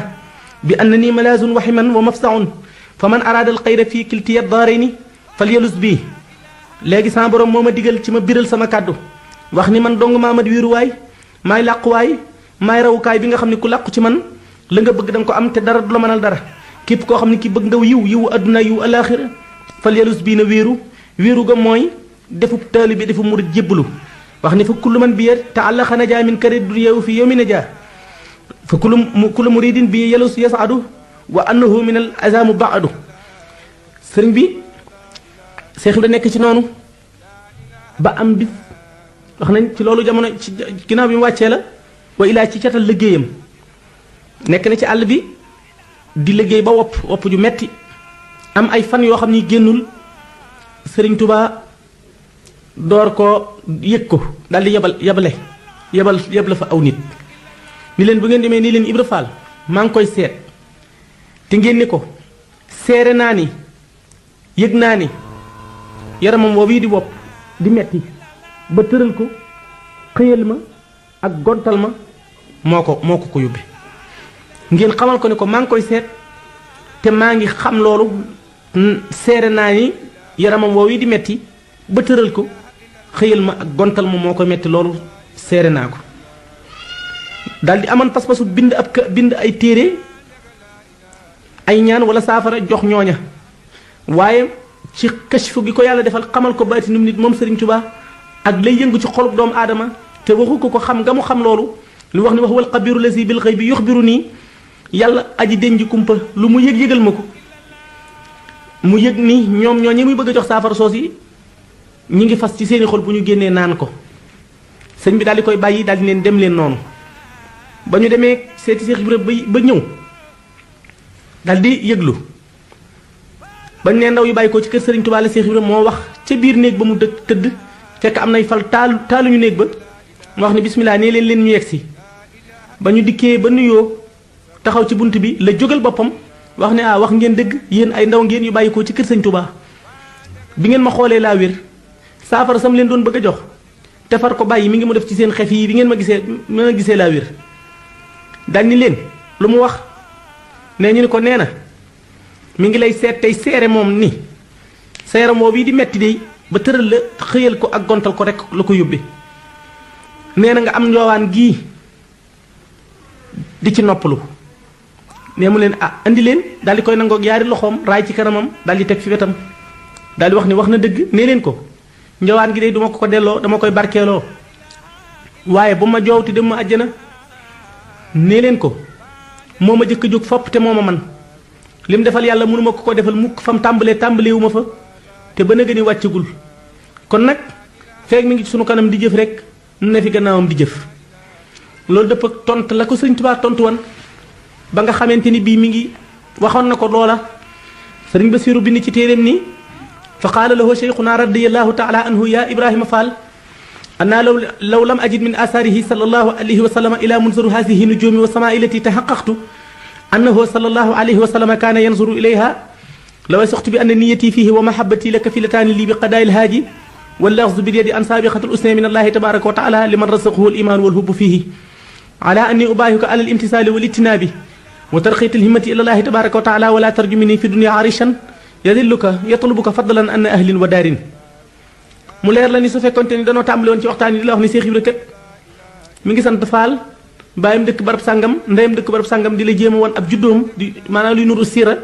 bi annani malazun waximan wa mafsaun fa man araada al xayra fii kiltiya daarayni fal yalus bii léegi sama borom moo ma digal ci ma biral sama kàddu wax ni man dong maa mat wéeruwaay maay làquwaay maay rawukaay bi nga xam ne ku làqu ci man la nga bëgg da nga ko am te dara du la mënal dara képp koo xam ne ki bëgg nga yiwu adduna yiwu alaaxira fal yalus bii na wéeru ga mooy defu taalibe defu murit jébbalu wax ni fa kullu man bi ya taallaqa najaa min kari dunya fi yawmi najaa fa kullu muridin bi yalus yasadu wa annahu min al azamu baadu sëriñ bi Seex Ibra nekk ci noonu ba am bis wax nañ ci loolu jamono ci ginnaaw bi mu wàccee la wa ilaa ci catal liggéeyam nekk na ci àll bi di liggéey ba wopp ju metti am ay fan yoo xam ni génnul sëriñ Tuubaa door ko yëg ko daal di yebal fa aw nit ni leen bu ngeen demee nii leen Ibra Fall maa ngi koy seet te ngeen ni ko seere naa ni yëg naa ni yaramam woowu yi di wopp di metti ba tëral ko xëyal ma ak gontal ma moo ko yóbbe ngeen xamal ko ne ko maa ngi koy seet te maa ngi xam loolu seere naa ni yaramam woowu yi di metti ba tëral ko xëyal ma ak gontal ma moo ko metti loolu seere naa ko daldi aman pas-pasu bind ay téere ay ñaan wala saafara jox ñooña waaye ci kashfu gi ko yàlla defal xamal ko baatinum nit moom Sëriñ Tuubaa ak lay yëngu ci xolub doomu aadama te waxu ko xam nga mu xam loolu lu wax ni wax wal xabiru lasi bil xëy bi yuxbiru nii yàlla aji denji kumpa lu mu yëgal ma ko mu yëg ni ñoom ñoo ñi muy bëgg a jox saafara soos yi ñi ngi fas ci seeni xol bu ñu génnee naan ko sëñ bi daal di koy bàyyi daal di leen dem leen noonu ba ñu demee seeti Seex Ibra ba ñëw daal di yëglu bañ ne ndaw yu bàyyi ko ci kër Sëriñ Tuubaa la Seex Ibra moo wax ca biir néeg ba mu tëdd fekk am nay fal taaluñu néeg ba mu wax ni bismillah nee leen ñu yegsi ba ñu dikkee ba nuyoo taxaw ci bunt bi la jógal boppam wax ne wax ngeen dëgg yéen ay ndaw ngeen yu bàyyi ko ci kër Sëriñ Tuubaa bi ngeen ma xoolee laa wér saafara sam leen doon bëgg a jox te far ko bàyyi mi ngi mu def ci seen xef yi bi ngeen ma gisee laa wér daal ni leen lu mu wax nee ñu ni ko nee na mi ngi lay seet tey seere moom ni sa yaram woo bii di metti de ba tëral la xëyal ko ak gontal ko rek la ko yóbbe nee na nga am njoowaan gii di ci noppalu nee mu leen andi leen daal di koy nangoog yaari loxoom raay ci kanamam daal di teg fi wetam daal di wax ni wax na dëgg nee leen ko njoowaan gi de duma ko delloo dama koy barkeeloo waaye bu ma joowti dem ma àjjana nee leen ko moo ma jëkk jóg fopp te moo ma man lim defal yàlla mënuma ko defal mukk fam tàmbaleewu ma fa te ba nëgë ni wàccagul kon nag feeg mi ngi sunu kanam di jëf rek nu ne fi gannaawam di jëf loolu dëpp ak tont la ko Sëriñ Tuubaa tontu woon ba nga xamante ni bii mi ngi waxoon na ko loola Sëriñ Basiiru bind ci téeréem ni fa qaala lahu cheikhuna radiyallahu taala anhu ya Ibrahima Fall anna law lam ajid min asaarihi sallallahu alayhi wa sallam ila munzuru hadihi nujumi wa samaa ilati tahaqqaqtu annahu sallallahu alayhi wa sallam kaana yanzuru ilayha law wasaqtu bi anna niyyati fihi wa mahabbati la kafilataani li bi qadaai alhaaji واللغز باليد أن سابقة الأسنى من الله تبارك وتعالى لمن رزقه الإيمان والحب فيه على أني أبايعك على الامتثال والاجتناب وترقية الهمة إلى الله تبارك وتعالى ولا ترجمني في الدنيا عريشا يذلك يطلبك فضلا أن أهل ودار mu leer la ni su fekkonte ni danoo tàmbali woon ci waxtaan yi di la wax ni Cheikh Ibra kat mi ngi sant Faal bàyyam dëkk barab sàngam ndeyam dëkk barab sàngam di la jéem a woon ab juddoom di maanaam luy nuru siira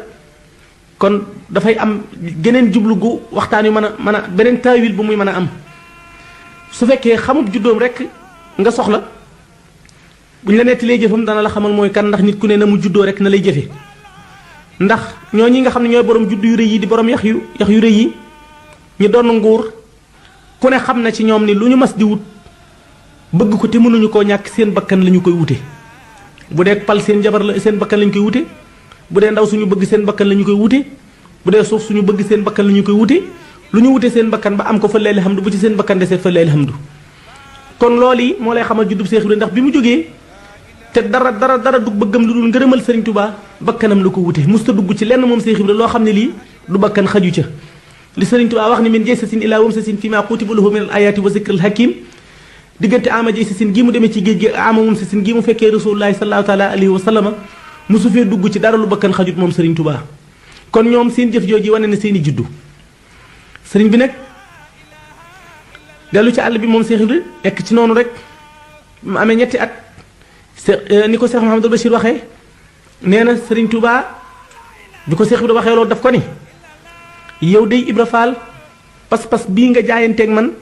kon dafay am geneen jublu gu waxtaan yu mën a beneen taawil bu muy mën a am su fekkee xamub juddoom rek nga soxla buñ la netti lay jëfam dana la xamal mooy kan ndax nit ku ne na mu juddoo rek na lay jëfe ndax ñoo ñi nga xam ne ñooy borom juddu yu rëy yi di borom yax yu rëy yi ñu doon nguur ku ne xam na ci ñoom ni lu ñu mas di wut bëgg ko te mënuñu koo ñàkk seen bakkan la ñu koy wute bu dee pal seen jabar la seen bakkan la ñu koy wute bu dee ndaw suñu bëgg seen bakkan la ñu koy wute bu dee suuf suñu bëgg seen bakkan la ñu koy wute lu ñu wute seen bakkan ba am ko fa lay alhamdu bu ci seen bakkan desee fa lay alhamdu kon loolu yi moo lay xamal juddub Seex Ibra ndax bi mu jógee te dara du bëggam lu dul ngërëmal Sëriñ Tuubaa bakkanam la ko wute musta dugg ci lenn moom Seex Ibra loo xam ne lii du bakkan xaju ca li Sëriñ Tuubaa wax ni min jaysasin ilaa wamsasin fi ma kutiba lahu min al ayati wa zikril hakim diggante ama jaysasin gi mu demee ci géej gi ama wamsasin gi mu fekkee rasulullahi sallallahu taala alayhi wa sallama musu fee dugg ci dara lu bakkan xajut moom Sëriñ Tuubaa kon ñoom seen jëf jooji wane na seen i juddu sëriñ bi nag dellu ci àll bi moom Seex Ibra nekk ci noonu rek mu amee ñetti at ni ko Seex Muhammadul Bachir waxee nee na Sëriñ Tuubaa bi ko Seex Ibra waxee loolu daf ko ni yow dey Ibra Faal pas-pas bii nga jaayanteeg man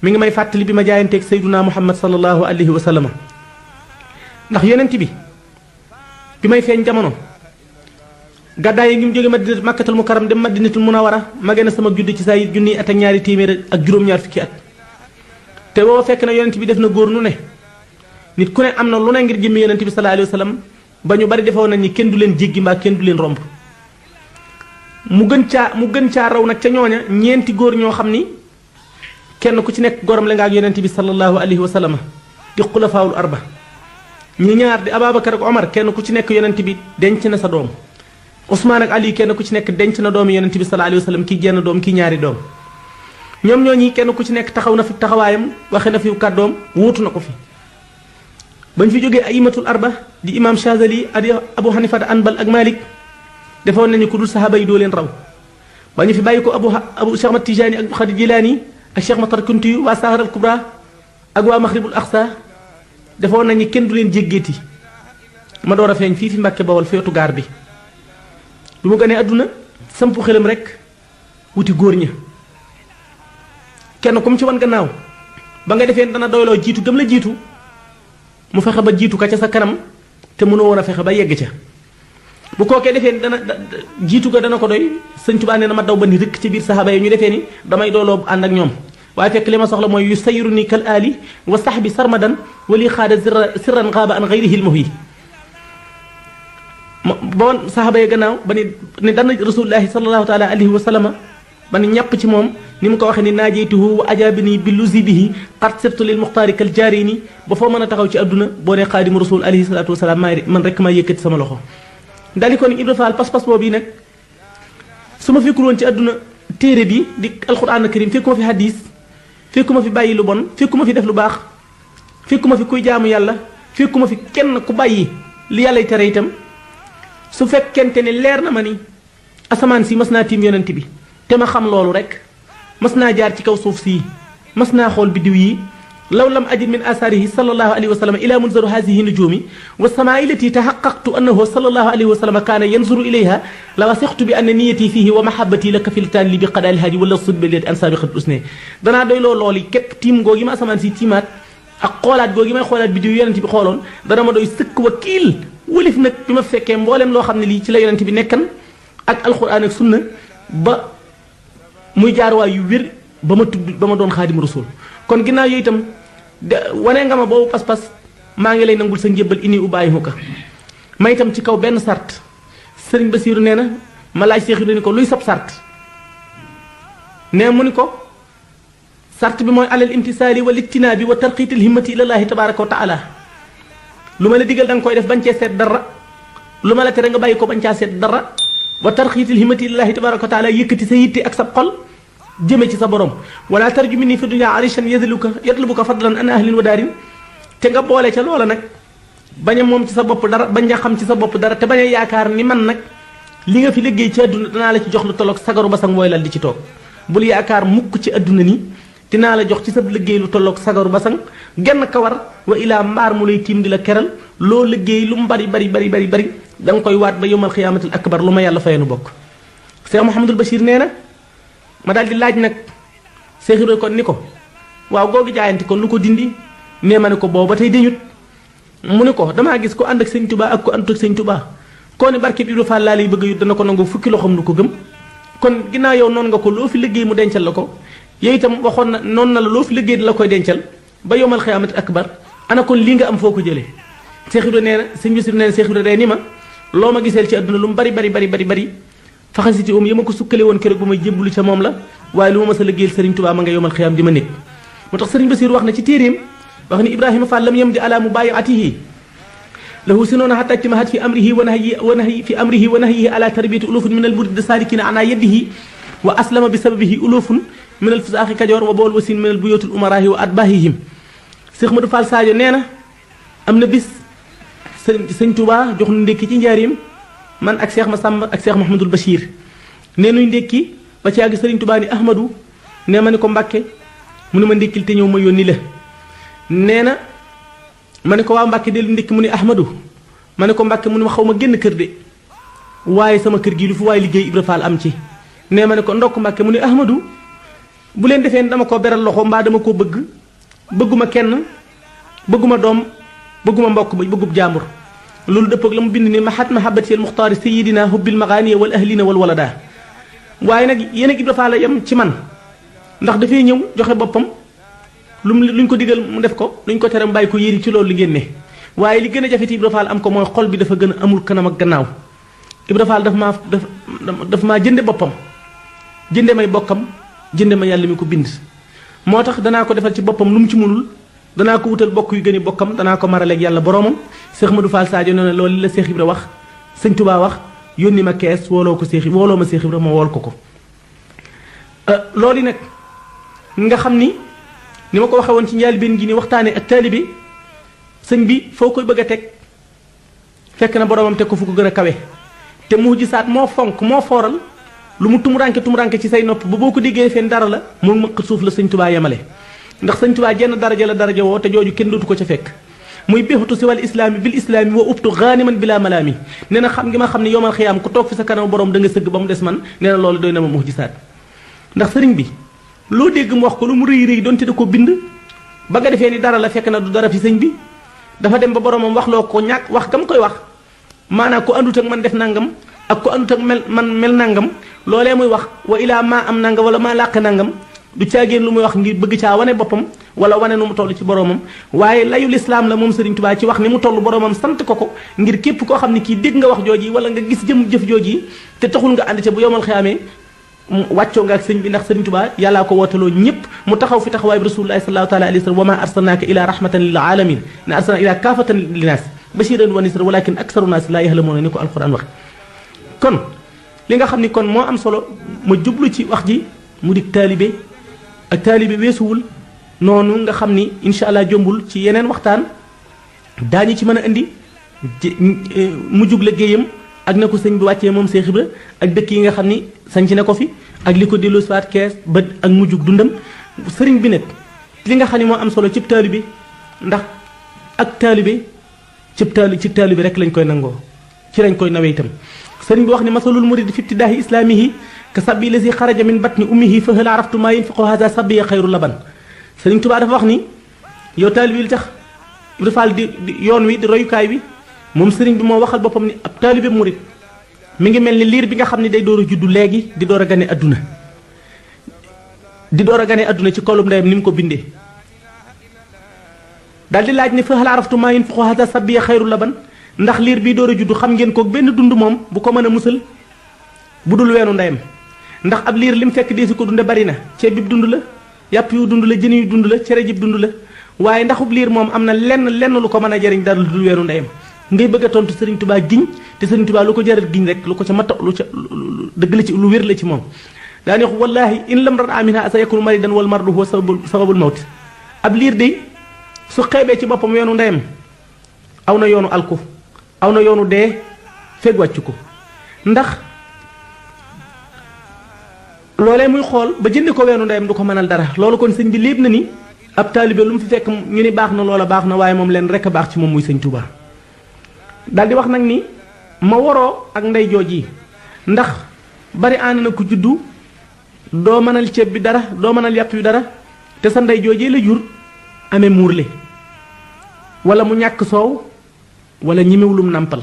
mi ngi may fàttali bi ma jaayanteeg Sayyiduna Muhammad sallallahu alayhi wa sallam ndax yonent bi may feeñ jamono gàddaay yi ngi mu jóge Madina Makkatal Mukarram dem Madinatul Munawwara mage na sama judd ci saa yi junni at ak ñaari téeméer ak juróom-ñaar fukki at te boo fekk na yonent bi def na góor nu ne nit ku ne am na lu ne ngir jëmmi yonent bi sallallahu alayhi wa sallam ba ñu bari defoon nañ ni kenn du leen jéggi mbaa kenn du leen romb mu gën caa raw nag ca ñooña ñeenti góor ñoo xam ni kenn ku ci nekk gorom la nga ak yonent bi sallallahu alayhi wa sallam di xulafaawul arba ñi ñaar di Ababacar ak Omar kenn ku ci nekk yonent bi denc na sa doom Ousmane ak Ali kenn ku ci nekk denc na doomu yonent bi sallallahu alayhi wa sallam kii genn doom kii ñaari doom ñoom ñooñi kenn ku ci nekk taxaw na fi taxawaayam waxe na fi kàddoom wuutu na ko fi bañ fi jógee aimatul arba di imam Chazali adi Abu Hanifata Anbal ak Malik defoon nañu ku dul saxaaba yi doo leen raw ba ñu fi bàyyi ko abu Cheikh Ahmad Tijaani ak Xaadir Jilaani ak Cheikh Matar Kunti waa Sahar al Kubra ak waa Maghribul Aqsa defoon nañu kenn du leen jéggeeti ma door a feeñ fii fi Mbàkke Bawol feetu gaar bi bi mu gënee àdduna sampu xelam rek wuti góor ña kenn comme ci wan gannaaw ba nga defee dana doyloo jiitu gëm la jiitu mu fexe ba jiitu ka ca sa kanam te mënoo woon a fexe ba yegg ca bu kookee defee dana jiitu ga dana ko doy Sëñ Tuubaa nee na ma daw ba ni rëkk ci biir saxaaba yi ñu defee ni damay dooloo ànd ak ñoom waaye fekk li ma soxla mooy yu sayiru ni kal aali wa saxbi sarmadan wali xaada sirran xaaba an xayrihi lmuh yi ba woon saxaaba yi gannaaw ba ni dana rasulullahi sallallahu taala alayhi wa sallama ba ni ñàpp ci moom ni mu ko waxee ni naajeytuhu wa ajaabini bi luzibihi qad sirtu lil muxtaari kal jaarini ba foo mën a taxaw ci àdduna boo ne xaadimu rasul alayhi salatu wasalaam man rek maa yëkkati sama loxo dali ko ni Ibra Faal pas-pas boobu yi nag su ma fekkul woon ci àdduna téere bi di alquran karim fekkuma fi hadis fekkuma fi bàyyi lu bon fekkuma fi def lu baax fekkuma fi kuy jaamu yàlla fekkuma fi kenn ku bàyyi li yàllay tere itam su fekkente ne leer na ma ni asamaan si mas naa tiim yonent bi te ma xam loolu rek mas naa jaar ci kaw suuf sii mas naa xool biddiw yi law lam ajid min asaarihi sallallahu alayhi wa sallam ila munzaru hazihi nujumi wa samaa ilati tahaqqaqtu annahu sallallahu alayhi wa sallam kaana yanzuru ilayha la wasixtu bi anna niyati fihi wa mahabbati la kafiltaan li bi qadaal haaji wala sudbaliyati an sabiqat usne danaa doy loolu képp tiim googi ma asamaan si tiimaat ak xoolaat googi may xoolaat biddiw yonent bi xooloon dana ma doy sëkk wakiil wëlif nag bi ma fekkee mbooleem loo xam ne lii ci la yonent bi nekkan ak alquran ak sunna ba muy jaar waay yu wér ba ma tudd ba ma doon xaadim rasul kon ginnaaw yooyu itam wane nga ma boobu pas-pas maa ngi lay nangul sa njëbbal ini ubaayihuka ma itam ci kaw benn sart sëriñ Basiiru nee na ma laaj Seex Ibra ni ko luy sab sart ne mu ni ko sart bi mooy alal imtisaali wal ijtinaabi wa tarqiitil himmati ilallaahi tabaaraka wa taala lu ma la digal da nga koy def bañ cee seet dara lu ma la tere nga bàyyi ko bañ caa seet dara wa tarqiitil himmati ilallaahi tabaaraka wa taala yëkkati sa yitte ak sa xol jëme ci sa borom wala tarju minni fi dunya arishan yatlubuka fadlan an ahlin wa daarin te nga boole ca loola nag bañ a moom ci sa bopp dara bañ a xam ci sa bopp dara te bañ a yaakaar ni man nag li nga fi liggéey ci àdduna danaa la ci jox lu tolloog sagaru basang mooy lal di ci toog bul yaakaar mukk ci àdduna ni dinaa la jox ci sa liggéey lu tolloog sagaru basang genn kawar wa ilaa mbaar mu lay tiim di la keral loo liggéey lu mu bari da nga koy waat ba yowmal xiyaamatul akbar lu ma yàlla fayenu bokk Cheikh Mouhamadul Bachir nee na ma daal di laaj nag Cheikh Ibra kon ni ko waaw googu jaayante kon lu ko dindi nee ma ne ko booba tey dañut mu ne ko damaa gis ko ànd ak sëñ Tuubaa ak ko àndut ak sëñ Tuubaa koo ne barke bi Ibra Fall laa lay bëgg a yut dana ko nangu fukki loxoom du ko gëm kon ginnaaw yow noonu nga ko loo fi liggéey mu dencal la ko yow itam waxoon na noonu na la loo fi liggéey di la koy dencal ba yowmal xiyaamati akbar ana kon lii nga am foo ko jëlee Cheikh Ibra nee na sëñ Basiru nee na Cheikh Ibra day ni ma loo ma giseel ci àdduna lu mu bari faxasiti yi ma ko sukkale woon keroog ba may jébbalu ca moom la waaye lu ma mas a liggéeyal Sëriñ Tuubaa ma nga yowmal xiyaam di ma nekk moo tax Sëriñ Basiru wax na ci téeréem wax ni Ibrahima Fall lam yamdi ala mubayiatihi lahu sinoona hatta ijtimahat fi amrihi wa nahyihi ala tarbiyati ulufun min al murid salikina ana yadihi wa aslama bi sababihi ulufun min al fusaaxi kajoor wa bool wasin min al buyutul umarahi wa atbahihim Cheikh Modou Fall Sadio nee na am na bis sëñ Tuubaa jox nu ndékki ci njaarim man ak Cheikh Massamba ak Cheikh Mouhamadul Bachir nee nuy ndékki ba ci àgg Sëriñ Tuubaa ni Ahmadou nee ma ni ko Mbàkke mu ne ma ndékkil te ñëw ma yónni la nee na ma ne ko waa Mbàkke dellu ndékki mu ne Ahmadou ma ne ko Mbàkke mu ne ma xaw ma génn kër de waaye sama kër gi lu fi waaye liggéey Ibra Fall am ci nee ma ne ko ndokk Mbàkke mu ne Ahmadou bu leen defee dama ko beral loxo mbaa dama ko bëgg bëgguma kenn bëgguma doom bëgguma mbokk ba bëggub jàmbur loolu dëppog la mu bind ni mahat mahabati al muxtaari sayidina hubbil magaani wal ahlina wal walada waaye nag yéen ak Ibra Fall la yem ci man ndax dafay ñëw joxe boppam luñ ko digal mu def ko luñ ko tere mu bàyyi ko yéri ci loolu li ngeen ne waaye li gën a jafe ci Ibra Fall am ko mooy xol bi dafa gën a amul kanam ak gannaaw Ibra Fall daf maa jënde boppam jënde may bokkam jënde ma yàlla mi ko bind moo tax danaa ko defal ci boppam lu mu ci munul danaa ko wutal bokk yu gën a bokkam danaa ko maraleeg yàlla boromam Cheikh Modou Fall Sadio nee na loolu la Cheikh Ibra wax sëñ Tuubaa wax yónni ma kees wooloo ma Cheikh Ibra ma wool ko loolu nag nga xam ni ma ko waxee woon ci njëlbéen gi ni waxtaanee ak taalibe sëñ bi foo koy bëgg a teg fekk na boromam teg ko fu ko gën a kawe te mujisaat moo fonk moo fooral lu mu tumuranke ci say nopp ba boo ko déggee fenn dara la mu mëq suuf la sëñ Tuubaa yemale ndax sëñ Tuubaa jenn daraja la daraja woo te jooju kenn dootu ko ca fekk muy béxatu si wal islaami bil islaami wa ubtu ganiman bila malaami nee na xam ngi ma xam ne yowmal xiyaam ku toog fi sa kanam borom da nga sëgg ba mu des man nee na loolu doy na ma mujisaat ndax sëriñ bi loo dégg mu wax ko lu mu rëy donte da ko bind ba nga defee ni dara la fekk na du dara fi sëñ bi dafa dem ba boromam wax loo ko ñàkk wax gam koy wax maanaam ko andut ak man def nangam ak ko andut ak mel nangam loolee muy wax wa ilaa maa am nangam wala maa làq nangam du caagéen lu muy wax ngir bëgg caa wane boppam wala wane nu mu toll ci boromam waaye layu lislaam la moom Sëriñ Tuubaa ci wax ni mu toll boromam sant ko ngir képp koo xam ne kii dégg nga wax jooji wala nga gis jëf jooji te taxul nga ànd ca bu yomal xiyaamee wàccoo nga ak sëñ bi ndax Sëriñ Tuubaa yàllaa ko wootaloo ñëpp mu taxaw fi taxawaay bi rasulullahi sallallahu taala alayhi wa sallam wa ma arsalnaaka ila rahmatan lil alamin ne arsalna ila kaafatan linnaas bashiran wa nisran walakin aksaru naas laa yaxlamuuna ni ko alquran wax kon li nga xam ni kon moo am solo ma jublu ci wax ji mu di taalibe ak taalibe weesuwul noonu nga xam ni incha allah jombul ci yeneen waxtaan daañu ci mën a indi mu jug liggéeyam ak na ko sëñ bi wàccee moom Cheikh Ibra ak dëkk yi nga xam ni sañc na ko fi ak li ko dellu siwaat kees ba ak mu jug dundam sëriñ bi nag li nga xam ne moo am solo cib taalibe ndax ak taalibe ci taalibe rek lañ koy nangoo ci lañ koy nawee itam sëriñ bi wax ni masalul murid fi ibtidaahi islaamihi ka sabbi lazi xaraja min batni ummihi fa hal araftu maa yunfiqu hada sabbi xayru laban sëriñ Tuubaa dafa wax ni yow taalibe li tax Ibra Fall di yoon wi di royukaay wi moom sëriñ bi moo waxal boppam ni ab taalibe murid mi ngi mel ni liir bi nga xam ne day door a juddu léegi di door a gane adduna ci kolum ndeyam ni mu ko bindee daal di laaj ne fa hal araftu maa yunfiqu hada sabbi xayru laban ndax liir bii door a juddu xam ngeen ko benn dund moom bu ko mën a musal bu dul weenu ndeyam ndax ab liir lim fekk deesu ko dunde bari na ceeb bi dund la yàpp yu dund la jën yu dund la cere ji dund la waaye ndaxub liir moom am na lenn lu ko mën a jariñ dara dul weeru ndeyam ngay bëgg a tontu Serigne Touba giñ te Serigne Touba lu ko jaral giñ rek lu ko ca mata lu ca dëgg la ci lu wér la ci moom daani wax wallahi in lam raa minha sa yakunu maridan wal mardu huwa sababul mawt ab liir de su xeebee ci boppam yoonu ndeyam aw na yoonu alku aw na yoonu dee feg wàccu ko ndax loolee muy xool ba jëndi ko weenu ndeyam du ko mënal dara loolu kon sëñ bi léeb na ni ab taalibe lu mu fi fekk ñu ni baax na loola baax na waaye moom leen rek a baax ci moom muy sëñ Touba daal di wax nag ni ma waroo ak ndey jooj yi ndax bari ànd na ku juddu doo mënal ceeb bi dara doo mënal yàpp bi dara te sa ndey joojee la jur amee muurle wala mu ñàkk soow wala ñimewulum nàmpal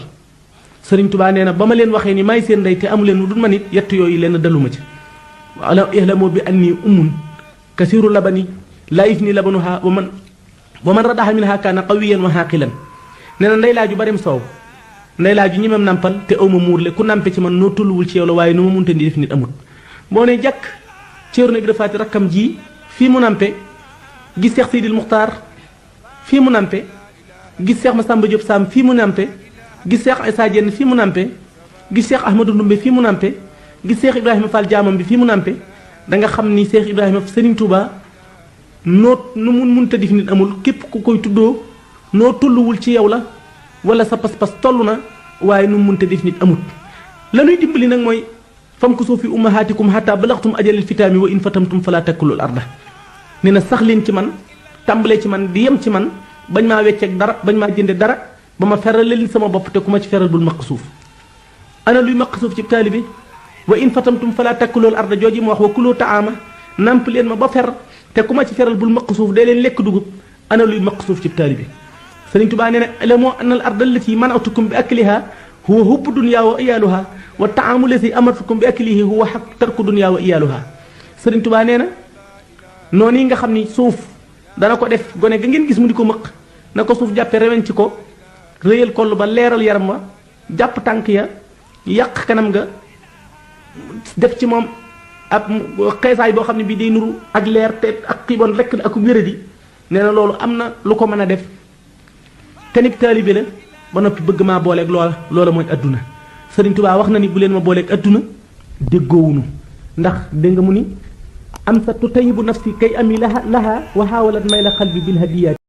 sëriñ Touba nee na ba ma leen waxee ni may seen ndey te amu leen lu dul ma nit yett yooyu leen daluma ci wala ihlamu bi anni ummun kasiru labani laa yufni labanuha wa man radaha minha kaana qawiyan wa haqilan nee na ndey laa ju barim soow ndey laa ju ñimem nàmpal te awma muurle ku nàmpe ci man noo tulluwul ci yow la waaye nu ma munte di def nit amut boo ne jàkk Ceerno Ibra Faati rakkam ji fii mu nàmpe gis Seex Sidil Muxtaar fii mu nàmpe gis Seex Masamba Diop Sam fii mu nàmpe gis Seex Isaa Jenn fii mu nàmpe gis Seex Ahmadou Ndumbe fii mu nàmpe gis Seex Ibrahima Fall jaamam bi fii mu nàmpe da nga xam ni Seex Ibrahima Serigne Touba noo nu mun tëddif nit amul képp ku koy tuddoo noo tulluwul ci yow la wala sa pas-pas toll na waaye nu mun tëddif nit amul la ñuy dimbali nag mooy fam ko soo fi ummahaatikum hatta balaxtum ajalil fitaami wa in fatamtum fala takkulul arda nee na sax leen ci man tàmbalee ci man di yem ci man bañ maa wecceeg dara bañ maa jënde dara ba ma feral leen sama bopp te ku ma ci feral bul maq suuf ana luy maq suuf ci taalibe wa in fatamtum fala takkulul arda jooji mu wax wa kuloo taama namp leen ma ba fer te ku ma ci feral bul maq suuf dee leen lekk dugub ana luy maq suuf ci taalibe Sëriñ Tuubaa nee na ilamoo anna al arda allati manatukum bi akliha huwa hubbu dunya wa iyaaluha wa taamu lati amartukum bi aklihi huwa xaq tarku dunya wa iyaaluha Sëriñ Tuubaa nee na noonu yi nga xam ni suuf dana ko def gone ga ngeen gis mu di ko mëq na ko suuf jàppe rewen ci ko réyal koll ba leeral yaram wa jàpp tànk ya yàq kanam ga def ci moom ab xeesaay boo xam ne bii day nuru ak leer te ak xiiboon rekk ak wéradi nee na loolu am na lu ko mën a def te nit taalibe la ba noppi bëgg maa booleeg loola mooy adduna Sëriñ Tuubaa wax na ni bu leen ma booleeg adduna déggoowunu ndax dégg nga mu ni am sa tu tayibu nafsi kay ami laha wa xaawalat may la xalbi bil hadiyaat